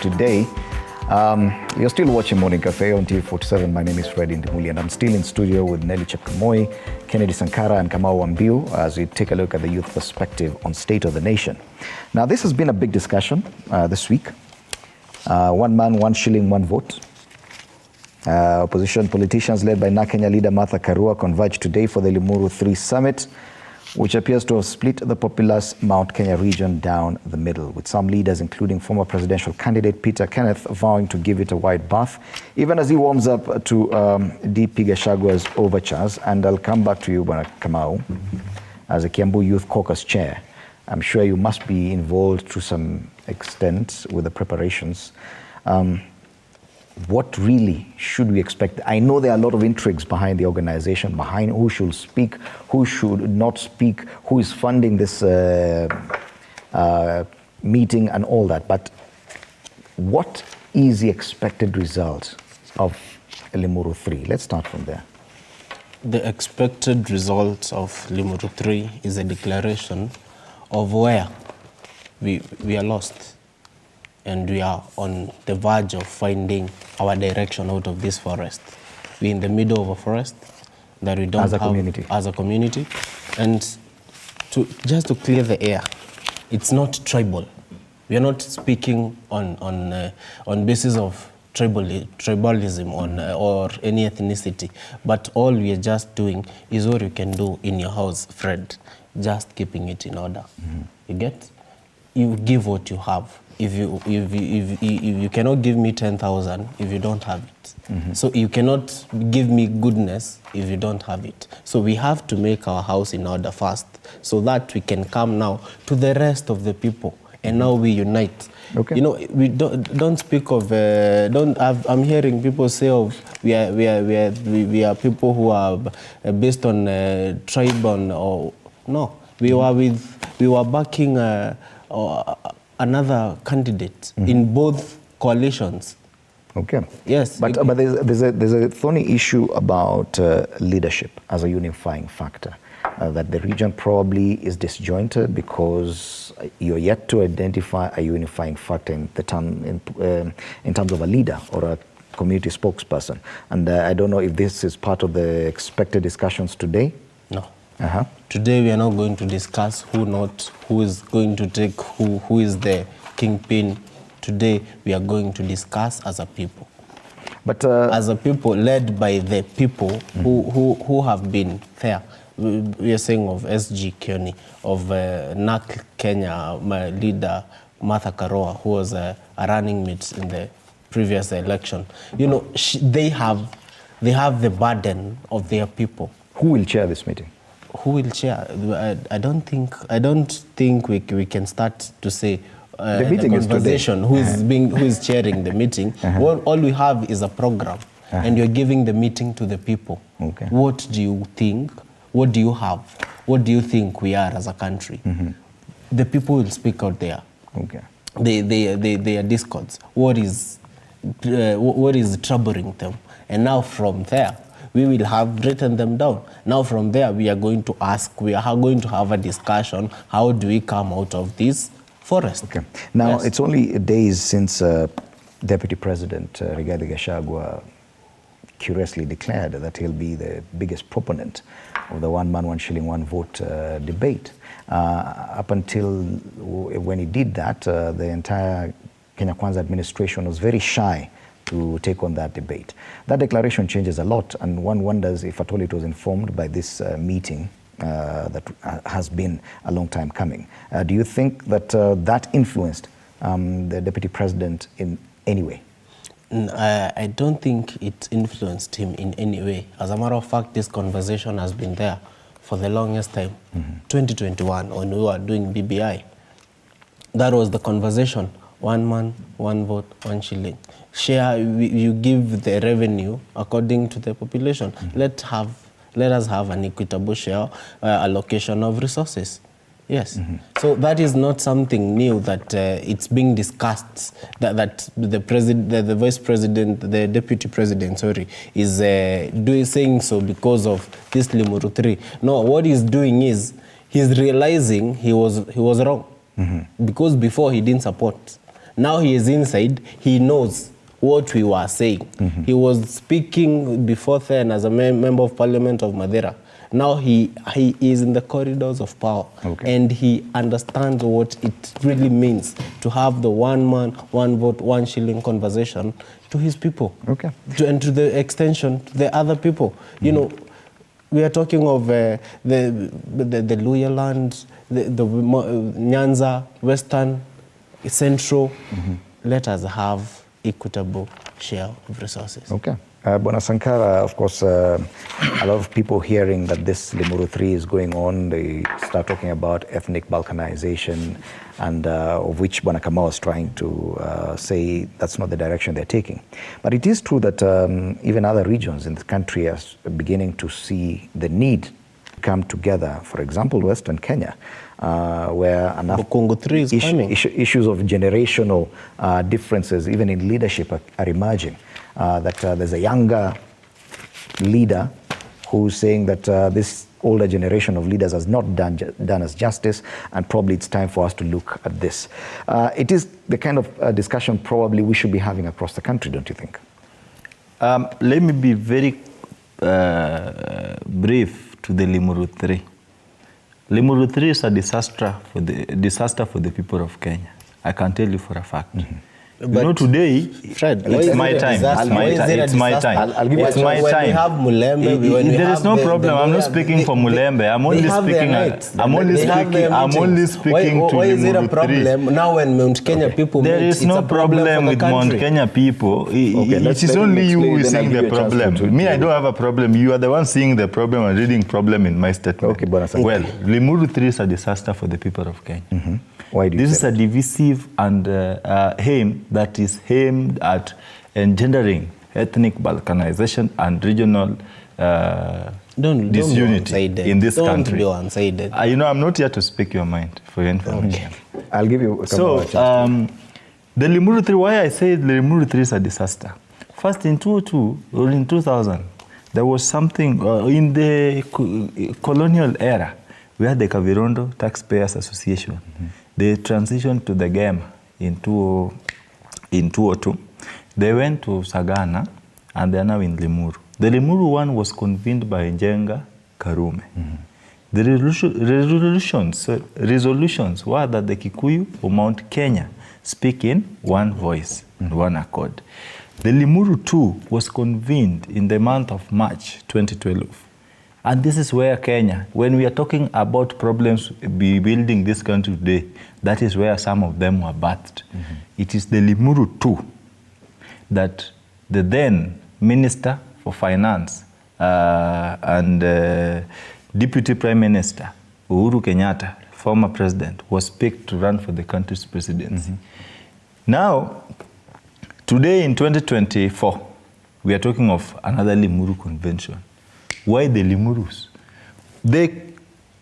Speaker 1: Today, you're still watching Morning Cafe on TV47. My name is Fred Indimuli, and I'm still in studio with Nelly Chepkamoi, Kennedy Sankara, and Kamau Wambiu as we take a look at the youth perspective on state of the nation. Now, this has been a big discussion this week. 1 man, 1 shilling, 1 vote. Opposition politicians led by Kenya leader Martha Karua converged today for the Limuru III summit, which appears to have split the populous Mount Kenya region down the middle, with some leaders, including former presidential candidate Peter Kenneth, vowing to give it a wide berth, even as he warms up to DP Gachagwa's overtures. And I'll come back to you, Bwana Kamau, as a Kiambu Youth Caucus chair. I'm sure you must be involved to some extent with the preparations. What really should we expect? I know there are a lot of intrigues behind the organization, behind who should speak, who should not speak, who is funding this meeting and all that. But what is the expected result of Limuru III? Let's start from there.
Speaker 7: The expected result of Limuru III is a declaration of where we are lost. And we are on the verge of finding our direction out of this forest. We're in the middle of a forest that we don't have as a community. And just to clear the air, it's not tribal. We are not speaking on basis of tribalism on or any ethnicity, but all we are just doing is what you can do in your house, Fred, just keeping it in order. You get? You give what you have. If you cannot give me 10,000 if you don't have it. So you cannot give me goodness if you don't have it. So we have to make our house in order first, so that we can come now to the rest of the people, and now we unite.
Speaker 1: Okay.
Speaker 7: You know, we don't speak of. I'm hearing people say of we are people who are based on tribe or no. We were backing another candidate in both coalitions.
Speaker 1: Okay.
Speaker 7: Yes.
Speaker 1: But there's a thorny issue about leadership as a unifying factor. That the region probably is disjointed because you're yet to identify a unifying factor in terms of a leader or a community spokesperson. And I don't know if this is part of the expected discussions today.
Speaker 7: No. Today we are not going to discuss who is going to take who is the kingpin. Today we are going to discuss as a people. But as a people led by the people who have been there. We are saying of SG Kioni, of NAC Kenya, my leader Martha Karua, who was a running mate in the previous election. You know, they have the burden of their people.
Speaker 1: Who will chair this meeting?
Speaker 7: Who will chair? I don't think we can start to say
Speaker 1: the meeting
Speaker 7: the conversation
Speaker 1: is today.
Speaker 7: who is chairing the meeting. All we have is a program, and you're giving the meeting to the people.
Speaker 1: Okay.
Speaker 7: What do you think? What do you have? What do you think we are as a country? The people will speak out there.
Speaker 1: Okay.
Speaker 7: They are discords. What is troubling them? And now from there, we will have written them down. Now from there, we are going to ask, we are going to have a discussion, how do we come out of this forest?
Speaker 1: Okay. Now,
Speaker 7: Yes.
Speaker 1: it's only days since Deputy President Rigathi Gachagua curiously declared that he'll be the biggest proponent of the one man, one shilling, one vote debate. Up until when he did that, the entire Kenya Kwanza administration was very shy to take on that debate. That declaration changes a lot, and one wonders if at all it was informed by this meeting that has been a long time coming. Do you think that that influenced the Deputy President in any way?
Speaker 7: I don't think it influenced him in any way. As a matter of fact, this conversation has been there for the longest time. 2021, when we were doing BBI, that was the conversation. One man, one vote, one shilling. Share, you give the revenue according to the population. Let us have an equitable share allocation of resources. Yes. So that is not something new that it's being discussed, that the president, the vice president, the deputy president, sorry, is saying so because of this Limuru III. No, what he's doing is he's realizing he was wrong. Because before he didn't support. Now he is inside, he knows what we were saying. He was speaking before then as a member of parliament of Madeira. Now he is in the corridors of power, and he understands what it really means to have the one man, one vote, one shilling conversation to his people, and to the extension to the other people. You know, we are talking of the Luya land, the Nyanza, Western, Central. Let us have equitable share of resources.
Speaker 1: Okay. Bona Sankara, of course, a lot of people hearing that this Limuru III is going on, they start talking about ethnic balkanization, and of which Bona Kamau is trying to say that's not the direction they're taking. But it is true that even other regions in the country are beginning to see the need to come together. For example, Western Kenya, where enough issues of generational differences, even in leadership, are emerging. That there's a younger leader who's saying that this older generation of leaders has not done us justice, and probably it's time for us to look at this. It is the kind of discussion probably we should be having across the country, don't you think?
Speaker 8: Let me be very brief to the Limuru III. Limuru III is a disaster for the people of Kenya. I can tell you for a fact. You know, today,
Speaker 7: Fred,
Speaker 8: it's my time. It's my time.
Speaker 1: I'll give you
Speaker 8: It's my
Speaker 7: when
Speaker 8: time.
Speaker 7: we have Mulembe, when we
Speaker 8: There
Speaker 7: have
Speaker 8: is no problem. I'm not speaking for Mulembe. I'm only speaking. I'm only speaking to
Speaker 7: Why is it a
Speaker 8: Limuru
Speaker 7: problem
Speaker 8: III.
Speaker 7: now when Mount Kenya people
Speaker 8: There
Speaker 7: meet?
Speaker 8: is
Speaker 7: It's
Speaker 8: no
Speaker 7: a problem
Speaker 8: problem
Speaker 7: for the
Speaker 8: with Mount
Speaker 7: country.
Speaker 8: Kenya people.
Speaker 1: let's
Speaker 8: It is
Speaker 1: let him
Speaker 8: only you who
Speaker 1: explain,
Speaker 8: is
Speaker 1: then I'll
Speaker 8: seeing
Speaker 1: give
Speaker 8: the
Speaker 1: you a chance
Speaker 8: problem.
Speaker 1: to
Speaker 8: Me, I don't have a problem. You are the one seeing the problem and reading problem in my statement.
Speaker 1: Okay, Bwana Sanga.
Speaker 8: Well, Limuru III is a disaster for the people of Kenya.
Speaker 1: Why do you
Speaker 8: This
Speaker 1: say
Speaker 8: is a divisive and aim that is aimed at engendering ethnic balkanization and regional
Speaker 7: Don't
Speaker 8: disunity
Speaker 7: be
Speaker 8: in this
Speaker 7: don't
Speaker 8: country.
Speaker 7: Be one-sided.
Speaker 8: You know, I'm not here to speak your mind for your information.
Speaker 1: that? I'll give you a couple
Speaker 8: So,
Speaker 1: of chances.
Speaker 8: the Limuru III, why I say the Limuru III is a disaster. First, in 2002 or in 2000, there was something in the colonial era. We had the Kavirondo Taxpayers Association. They transitioned to the GEM in 2002. They went to Sagana, and they are now in Limuru. The Limuru one was convened by Njenga Karume. The resolutions were that the Kikuyu of Mount Kenya speak in one voice and one accord. The Limuru II was convened in the month of March 2012. And this is where Kenya, when we are talking about problems building this country today, that is where some of them were birthed. It is the Limuru II that the then Minister for Finance and Deputy Prime Minister Uhuru Kenyatta, former president, was picked to run for the country's presidency. Now, today in 2024, we are talking of another Limuru Convention. Why the Limurus? The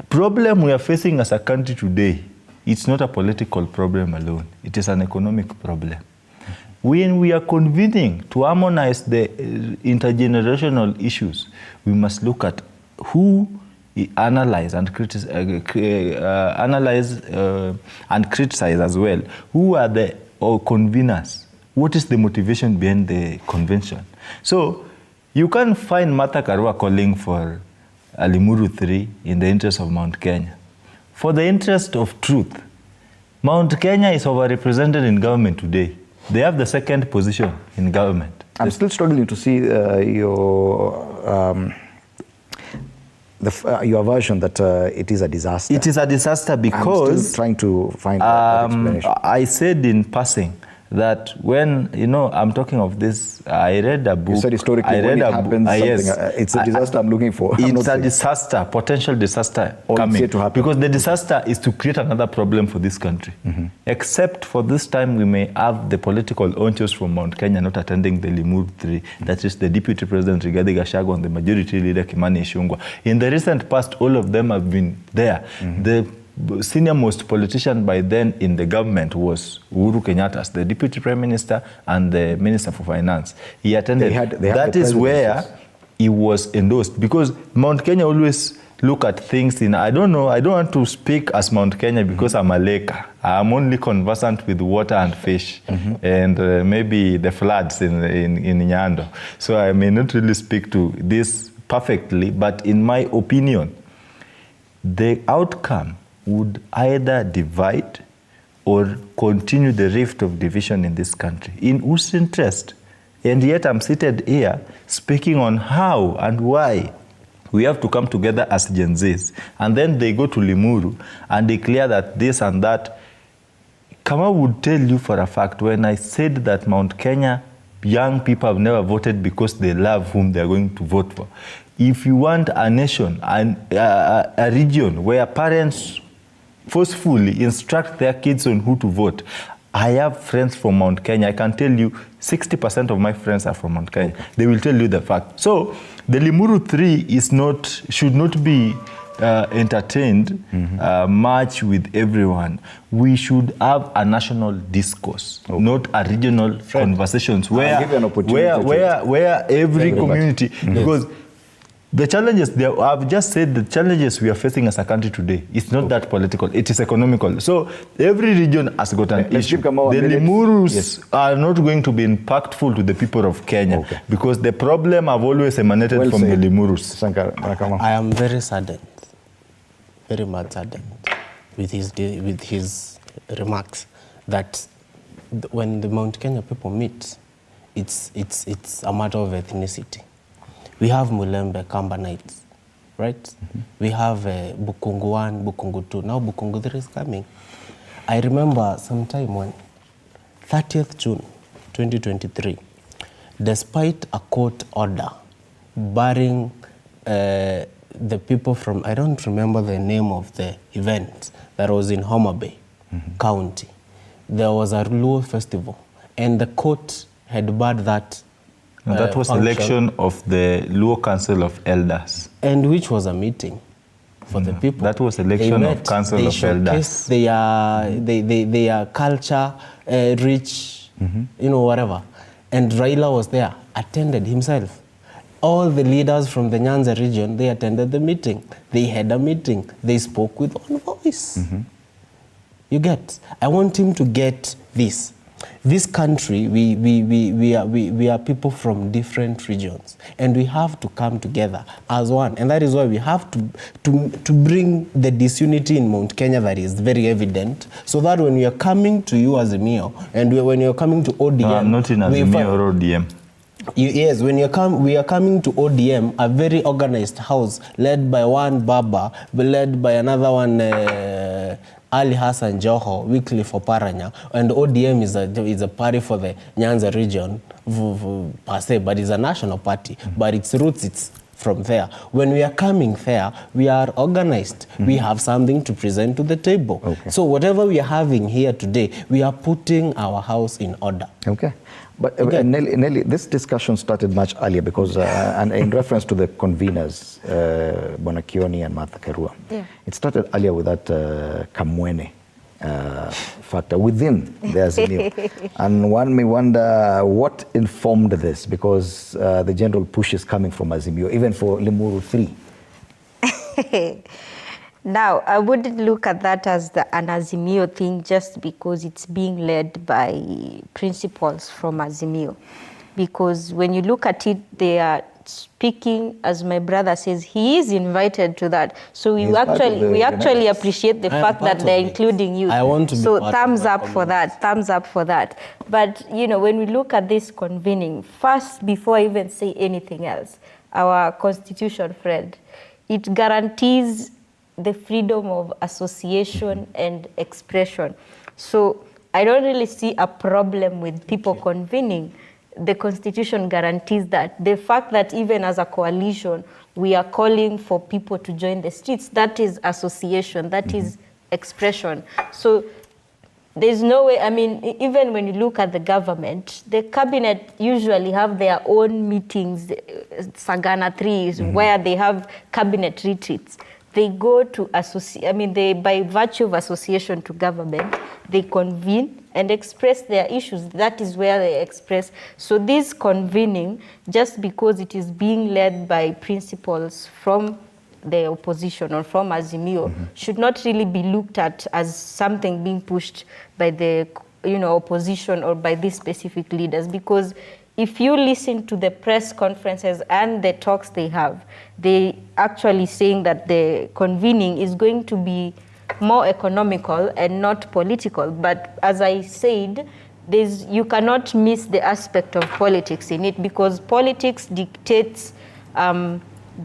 Speaker 8: problem we are facing as a country today, it's not a political problem alone. It is an economic problem. When we are convening to harmonize the intergenerational issues, we must look at who analyze and criticize as well. Who are the conveners? What is the motivation behind the convention? So you can't find Martha Karua calling for a Limuru III in the interest of Mount Kenya. For the interest of truth, Mount Kenya is overrepresented in government today. They have the second position in government.
Speaker 1: I'm still struggling to see your version that it is a disaster.
Speaker 8: It is a disaster because
Speaker 1: I'm still trying to find that explanation.
Speaker 8: I said in passing that when, I'm talking of this, I read a book.
Speaker 1: You said historically when it happens,
Speaker 8: yes,
Speaker 1: it's a disaster I'm looking for.
Speaker 8: It's a disaster, potential disaster coming.
Speaker 1: To happen.
Speaker 8: Because the disaster is to create another problem for this country. Except for this time we may have the political onchos from Mount Kenya not attending the Limuru III, that is the Deputy President Rigathi Gachagua and the Majority Leader Kimani Ichung'wah. In the recent past, all of them have been there. The senior most politician by then in the government was Uhuru Kenyatta, the Deputy Prime Minister and the Minister for Finance. He attended. That is where he was endorsed, because Mount Kenya always look at things in, I don't want to speak as Mount Kenya because I'm a laker. I'm only conversant with water and fish and maybe the floods in Nyando. So I may not really speak to this perfectly, but in my opinion, the outcome would either divide or continue the rift of division in this country. In whose interest? And yet I'm seated here speaking on how and why we have to come together as Gen Zs. And then they go to Limuru and declare that this and that. Kama would tell you for a fact, when I said that Mount Kenya young people have never voted because they love whom they are going to vote for. If you want a nation, a region where parents forcefully instruct their kids on who to vote, I have friends from Mount Kenya. I can tell you 60% of my friends are from Mount Kenya. They will tell you the fact. So the Limuru III should not be entertained much with everyone. We should have a national discourse, not a regional conversations where every community, because the challenges, I've just said the challenges we are facing as a country today, it's not that political, it is economical. So every region has got an issue. The Limurus are not going to be impactful to the people of Kenya because the problem have always emanated from the Limurus.
Speaker 7: I am very saddened, very much saddened with his remarks that when the Mount Kenya people meet, it's a matter of ethnicity. We have Mulembe, Kambanites, right? We have Bukungu 1, Bukungu 2. Now Bukungu 3 is coming. I remember sometime when 30th June 2023, despite a court order barring the people from, I don't remember the name of the event that was in Homa Bay County. There was a Luo festival, and the court had barred that.
Speaker 8: That was
Speaker 7: function.
Speaker 8: Election of the Luo Council of Elders.
Speaker 7: And which was a meeting for the people.
Speaker 8: That was election of Council of Elders.
Speaker 7: They are culture, rich, you know, whatever. And Raila was there, attended himself. All the leaders from the Nyanza region, they attended the meeting. They had a meeting. They spoke with one voice. You get? I want him to get this. This country, we are people from different regions, and we have to come together as one. And that is why we have to bring the disunity in Mount Kenya that is very evident, so that when we are coming to you as a Mio, and when you're coming to ODM...
Speaker 8: not in Azimio or ODM.
Speaker 7: Yes, when we are coming to ODM, a very organized house led by one Baba, led by another one... Ali Hassan Joho, weekly for Paranya, and ODM is a party for the Nyanza region per se, but it's a national party, but its roots, it's from there. When we are coming there, we are organized. We have something to present to the table. Okay. So whatever we are having here today, we are putting our house in order.
Speaker 1: Okay. But Nelly, this discussion started much earlier because, and in reference to the conveners, Bonakioni and Martha Karua, it started earlier with that Kamwene factor within the Azimio. And one may wonder what informed this, because the general push is coming from Azimio, even for Limuru III.
Speaker 6: Now, I wouldn't look at that as an Azimio thing just because it's being led by principals from Azimio. Because when you look at it, they are speaking, as my brother says, he is invited to that. So we actually appreciate the fact that they're including you.
Speaker 7: I want to be part
Speaker 6: thumbs up for that, thumbs up for that. But, you know, when we look at this convening, first, before I even say anything else, our constitution, Fred, it guarantees the freedom of association and expression. So I don't really see a problem with people convening. The Constitution guarantees that. The fact that even as a coalition, we are calling for people to join the streets, that is association, that is expression. So there's no way, I mean, even when you look at the government, the cabinet usually have their own meetings, Sagana 3, where they have cabinet retreats. They go to associate, I mean, they, by virtue of association to government, they convene and express their issues. That is where they express. So this convening, just because it is being led by principals from the opposition or from Azimio, should not really be looked at as something being pushed by the, you know, opposition or by these specific leaders. Because if you listen to the press conferences and the talks they have, they actually saying that the convening is going to be more economical and not political. But as I said, you cannot miss the aspect of politics in it, because politics dictates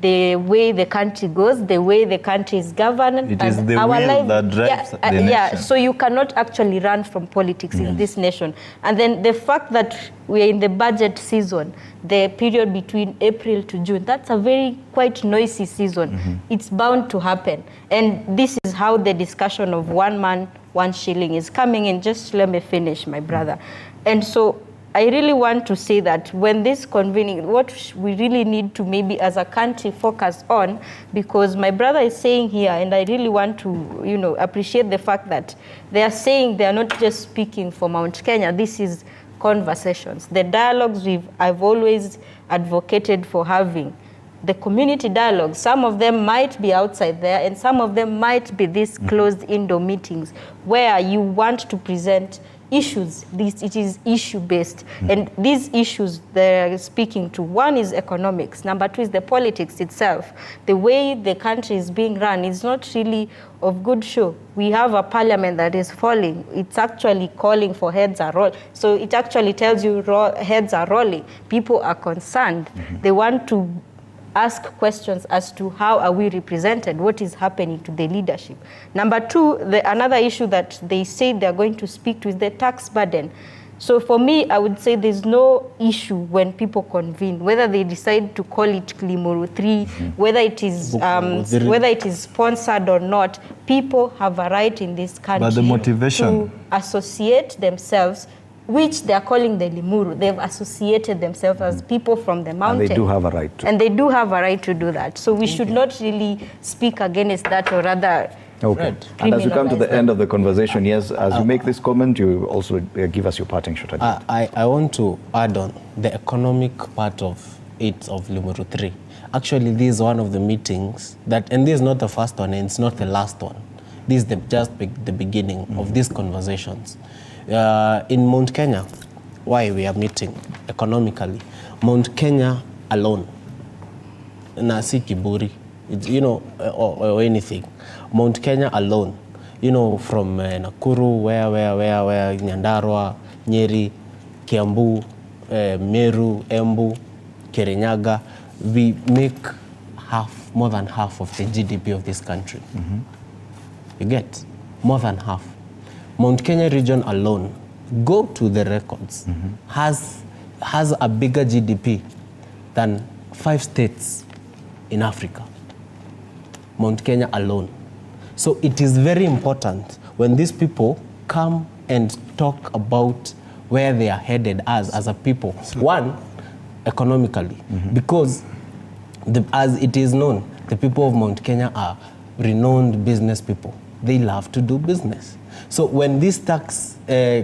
Speaker 6: the way the country goes, the way the country is governed.
Speaker 8: It is the will that drives the nation.
Speaker 6: Yeah, so you cannot actually run from politics in this nation. And then the fact that we are in the budget season, the period between April to June, that's a very quite noisy season. It's bound to happen. And this is how the discussion of one man, one shilling is coming in. Just let me finish, my brother. And so I really want to say that when this convening, what we really need to maybe as a country focus on, because my brother is saying here, and I really want to, you know, appreciate the fact that they are saying they are not just speaking for Mount Kenya. This is conversations. The dialogues I've always advocated for having, the community dialogues, some of them might be outside there, and some of them might be these closed indoor meetings where you want to present issues. It is issue-based. And these issues they're speaking to, one is economics, number two is the politics itself. The way the country is being run is not really of good show. We have a parliament that is falling. It's actually calling for heads are rolling. So it actually tells you heads are rolling. People are concerned. They want to ask questions as to how are we represented, what is happening to the leadership. Number two, another issue that they say they're going to speak to is the tax burden. So for me, I would say there's no issue when people convene, whether they decide to call it Limuru III, whether it is sponsored or not. People have a right in this country
Speaker 8: But the motivation
Speaker 6: to associate themselves, which they are calling the Limuru. They've associated themselves as people from the mountain.
Speaker 1: And they do have a right to.
Speaker 6: And they do have a right to do that. So we should not really speak against that, or rather
Speaker 1: And as we come to the end of the conversation, yes, as you make this comment, you also give us your parting shot.
Speaker 7: I want to add on the economic part of Limuru III. Actually, this is one of the meetings that, and this is not the first one, and it's not the last one. This is just the beginning of these conversations. In Mount Kenya, why we are meeting economically, Mount Kenya alone, nasi kiburi, or anything. Mount Kenya alone, from Nakuru, where Nyandarua, Nyeri, Kiambu, Meru, Embu, Kirinyaga, we make more than half of the GDP of this country. You get more than half. Mount Kenya region alone, go to the records, has a bigger GDP than 5 states in Africa. Mount Kenya alone. So it is very important when these people come and talk about where they are headed as a people. One, economically, because as it is known, the people of Mount Kenya are renowned business people. They love to do business. So when these tax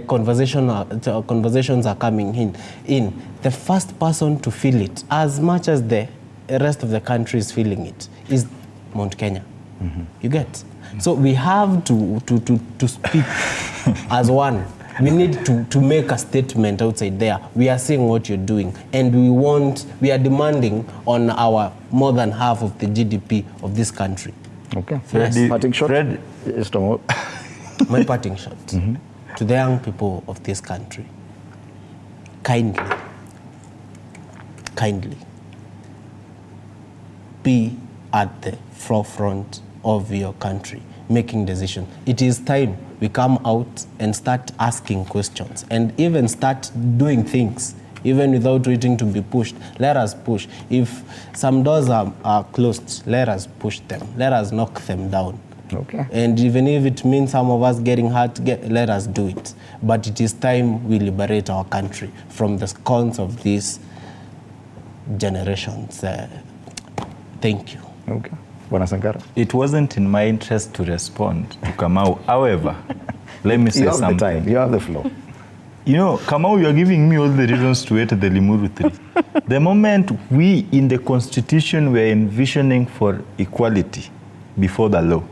Speaker 7: conversations are coming in, the first person to feel it, as much as the rest of the country is feeling it, is Mount Kenya. You get? So we have to speak as one. We need to make a statement outside there. We are seeing what you're doing, and we are demanding on our more than half of the GDP of this country.
Speaker 1: Okay.
Speaker 7: Yes.
Speaker 1: Parting shot?
Speaker 7: Fred, my parting shot to the young people of this country. Kindly, be at the forefront of your country, making decisions. It is time we come out and start asking questions and even start doing things, even without waiting to be pushed. Let us push. If some doors are closed, let us push them. Let us knock them down.
Speaker 1: Okay.
Speaker 7: And even if it means some of us getting hurt, let us do it. But it is time we liberate our country from the scorns of these generations. Thank you.
Speaker 1: Okay. Bwana Sankara.
Speaker 8: It wasn't in my interest to respond to Kamau. However, let me say something.
Speaker 1: You have the time. You have the floor.
Speaker 8: Kamau, you are giving me all the reasons to hate the Limuru III. The moment we in the Constitution were envisioning for equality before the law,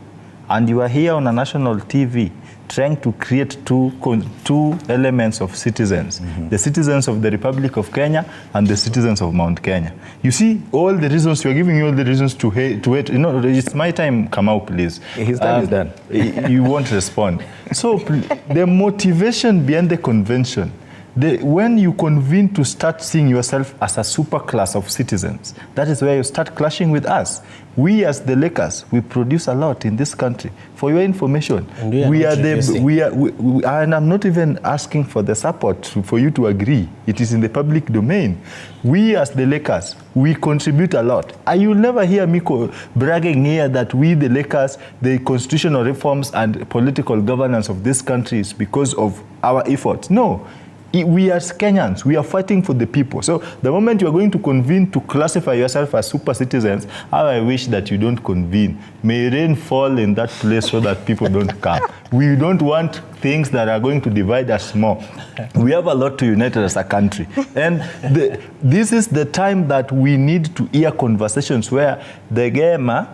Speaker 8: and you are here on a national TV trying to create two elements of citizens, the citizens of the Republic of Kenya and the citizens of Mount Kenya. You see, all the reasons, you are giving me all the reasons to hate. It's my time, Kamau, please.
Speaker 1: His time is done.
Speaker 8: You won't respond. So the motivation behind the convention, when you convene to start seeing yourself as a super class of citizens, that is where you start clashing with us. We as the Lakers, we produce a lot in this country. For your information, and I'm not even asking for the support for you to agree. It is in the public domain. We as the Lakers, we contribute a lot. And you'll never hear me bragging here that we, the Lakers, the constitutional reforms and political governance of this country is because of our efforts. No. We are Kenyans. We are fighting for the people. So the moment you are going to convene to classify yourself as super citizens, how I wish that you don't convene. May rain fall in that place so that people don't come. We don't want things that are going to divide us more. We have a lot to unite as a country. And this is the time that we need to hear conversations where the Gema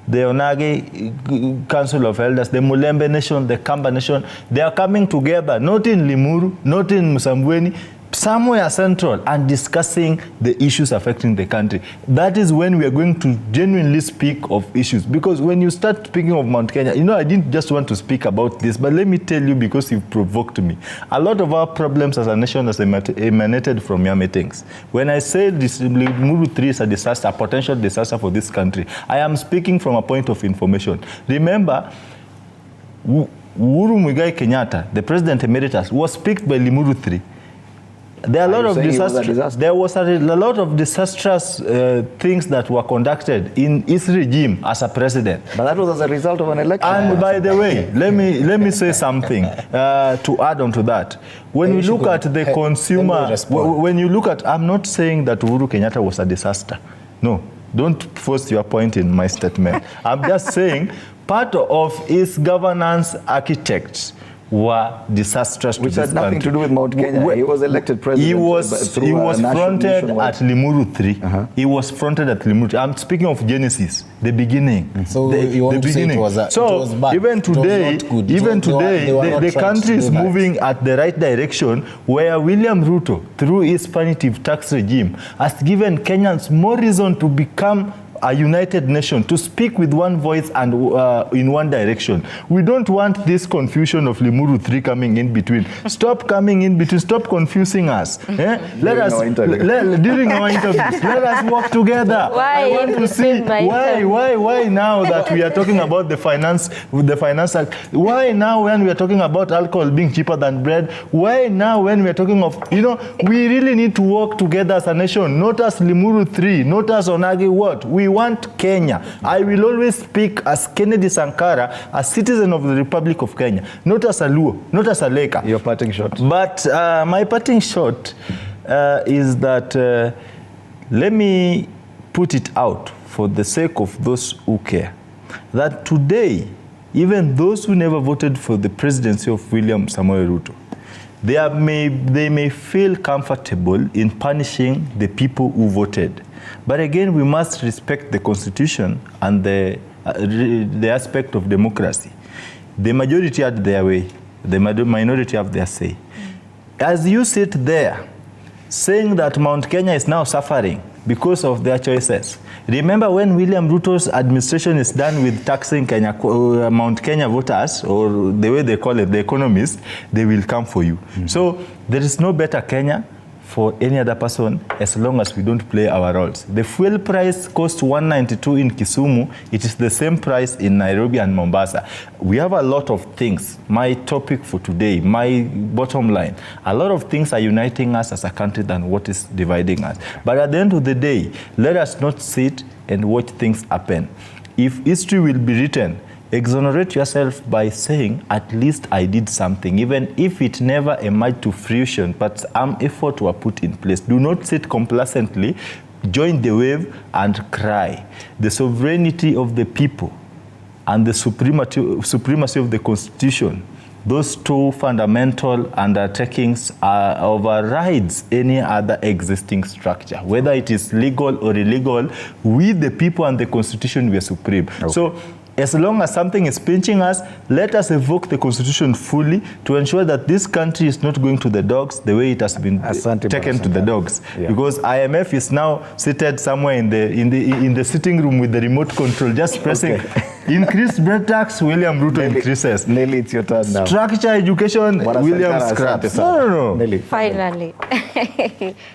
Speaker 8: the Onage Council of Elders, the Mulembe Nation, the Kamba Nation, they are coming together, not in Limuru, not in Musambweni, somewhere central, and discussing the issues affecting the country. That is when we are going to genuinely speak of issues. Because when you start speaking of Mount Kenya, you know, I didn't just want to speak about this, but let me tell you, because you've provoked me. A lot of our problems as a nation has emanated from your meetings. When I say this Limuru III is a disaster, a potential disaster for this country, I am speaking from a point of information. Remember, Uhuru Muigai Kenyatta, the President Emeritus, was picked by Limuru III. There are a lot of disastrous. There was a lot of disastrous things that were conducted in his regime as a president.
Speaker 1: But that was as a result of an election.
Speaker 8: And by the way, let me say something to add on to that. When we look at the consumer, when you look at, I'm not saying that Uhuru Kenyatta was a disaster. No, don't force your point in my statement. I'm just saying part of his governance architects were disastrous.
Speaker 1: Which had nothing to do with Mount Kenya. He was elected president.
Speaker 8: He was fronted at Limuru III. He was fronted at Limuru III. I'm speaking of Genesis, the beginning.
Speaker 7: So you want to say it was bad?
Speaker 8: Even today, the country is moving at the right direction, where William Ruto, through his punitive tax regime, has given Kenyans more reason to become a united nation, to speak with one voice and in one direction. We don't want this confusion of Limuru III coming in between. Stop coming in between. Stop confusing us. During our interviews, let us work together.
Speaker 6: Why?
Speaker 8: I want to see why now that we are talking about the finance act? Why now when we are talking about alcohol being cheaper than bread? Why now when we are talking of, we really need to work together as a nation, not as Limuru III, not as Onage what? We want Kenya. I will always speak as Kennedy Sankara, a citizen of the Republic of Kenya, not as a Luo, not as a Leka.
Speaker 1: Your parting shot.
Speaker 8: But my parting shot is that let me put it out for the sake of those who care, that today, even those who never voted for the presidency of William Samoei Ruto, they may feel comfortable in punishing the people who voted. But again, we must respect the Constitution and the aspect of democracy. The majority had their way. The minority have their say. As you sit there saying that Mount Kenya is now suffering because of their choices, remember when William Ruto's administration is done with taxing Mount Kenya voters, or the way they call it, the economists, they will come for you. So there is no better Kenya for any other person as long as we don't play our roles. The fuel price costs 192 in Kisumu. It is the same price in Nairobi and Mombasa. We have a lot of things. My topic for today, my bottom line, a lot of things are uniting us as a country than what is dividing us. But at the end of the day, let us not sit and watch things happen. If history will be written, exonerate yourself by saying, at least I did something, even if it never emerged to fruition, but some effort were put in place. Do not sit complacently, join the wave and cry. The sovereignty of the people and the supremacy of the Constitution, those two fundamental undertakings overrides any other existing structure. Whether it is legal or illegal, we the people and the Constitution, we are supreme. Okay. So as long as something is pinching us, let us evoke the Constitution fully to ensure that this country is not going to the dogs the way it has been taken to the dogs. Yeah. Because IMF is now seated somewhere in the sitting room with the remote control, just pressing increased bread tax, William Ruto increases.
Speaker 1: Nelly, it's your turn now.
Speaker 8: Structure education, William scraps. No.
Speaker 1: Nelly.
Speaker 6: Finally.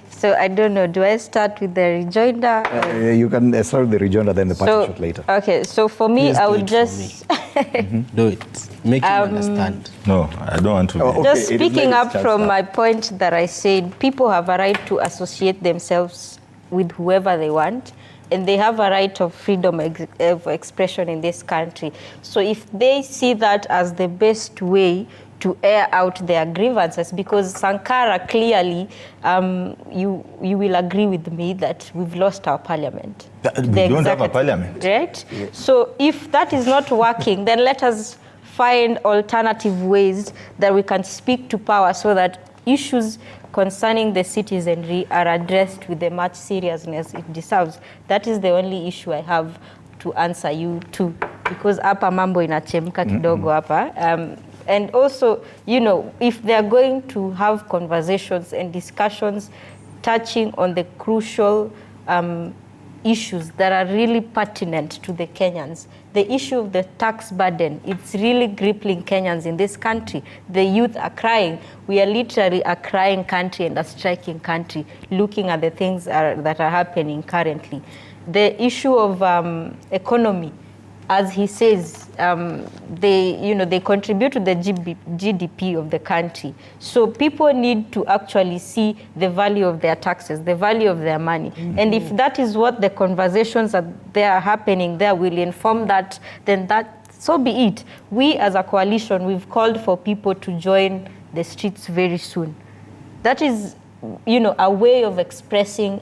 Speaker 6: So I don't know, do I start with the rejoinder?
Speaker 1: You can start with the rejoinder, then the parting shot later.
Speaker 6: Okay, so for me, I would just...
Speaker 7: Do it. Make him understand.
Speaker 8: No, I don't want to.
Speaker 6: Okay, just speaking up from my point that I said, people have a right to associate themselves with whoever they want, and they have a right of freedom of expression in this country. So if they see that as the best way to air out their grievances, because Sankara, clearly, you will agree with me that we've lost our parliament.
Speaker 8: We don't have a parliament.
Speaker 6: Right? Yeah. So if that is not working, then let us find alternative ways that we can speak to power so that issues concerning the citizenry are addressed with the much seriousness it deserves. That is the only issue I have to answer you too, because hapa mambo inachemka kidogo hapa. And also, you know, if they're going to have conversations and discussions touching on the crucial issues that are really pertinent to the Kenyans, the issue of the tax burden, it's really crippling Kenyans in this country. The youth are crying. We are literally a crying country and a striking country, looking at the things that are happening currently. The issue of economy, as he says, they contribute to the GDP of the country. So people need to actually see the value of their taxes, the value of their money. And if that is what the conversations that are happening there will inform that, then so be it. We as a coalition, we've called for people to join the streets very soon. That is, you know, a way of expressing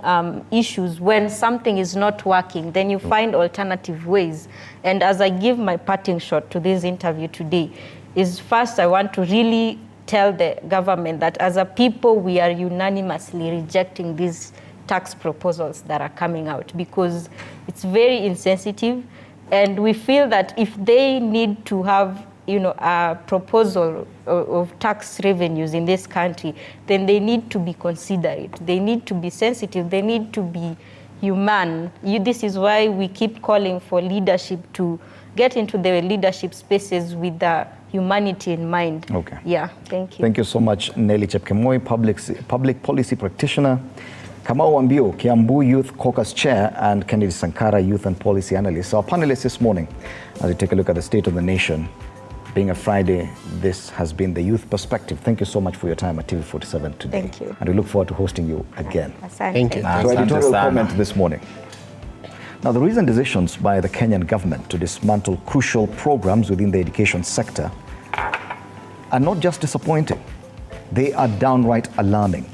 Speaker 6: issues. When something is not working, then you find alternative ways. And as I give my parting shot to this interview today, is first I want to really tell the government that as a people, we are unanimously rejecting these tax proposals that are coming out, because it's very insensitive. And we feel that if they need to have, you know, a proposal of tax revenues in this country, then they need to be considerate. They need to be sensitive. They need to be human. This is why we keep calling for leadership to get into the leadership spaces with the humanity in mind.
Speaker 1: Okay.
Speaker 6: Yeah, thank you.
Speaker 1: Thank you so much, Nelly Chepkemoi, public policy practitioner, Kamau Ambio, Kiambu Youth Caucus Chair, and Kennedy Sankara, Youth and Policy Analyst. Our panelists this morning, as we take a look at the state of the nation. Being a Friday, this has been the youth perspective. Thank you so much for your time at TV47 today.
Speaker 6: Thank you.
Speaker 1: And we look forward to hosting you again.
Speaker 7: Thank you.
Speaker 1: So editorial comment this morning. Now, the recent decisions by the Kenyan government to dismantle crucial programs within the education sector are not just disappointing, they are downright alarming.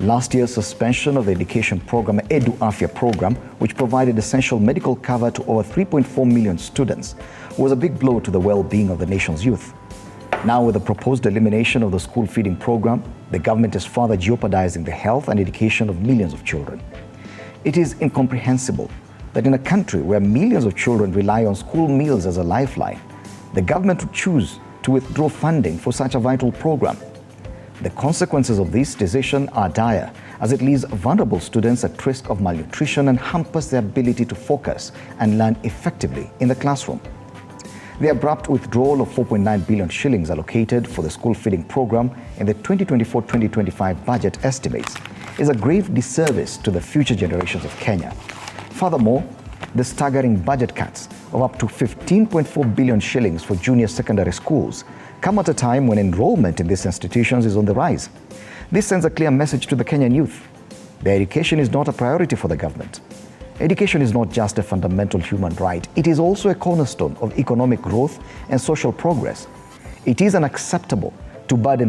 Speaker 1: Last year's suspension of the education program, Edu Afya program, which provided essential medical cover to over 3.4 million students, was a big blow to the well-being of the nation's youth. Now, with the proposed elimination of the school feeding program, the government is further jeopardizing the health and education of millions of children. It is incomprehensible that in a country where millions of children rely on school meals as a lifeline, the government would choose to withdraw funding for such a vital program. The consequences of this decision are dire, as it leaves vulnerable students at risk of malnutrition and hampers their ability to focus and learn effectively in the classroom. The abrupt withdrawal of 4.9 billion shillings allocated for the school feeding program in the 2024-2025 budget estimates is a grave disservice to the future generations of Kenya. Furthermore, the staggering budget cuts of up to 15.4 billion shillings for junior secondary schools come at a time when enrollment in these institutions is on the rise. This sends a clear message to the Kenyan youth. Their education is not a priority for the government. Education is not just a fundamental human right, it is also a cornerstone of economic growth and social progress. It is unacceptable to burden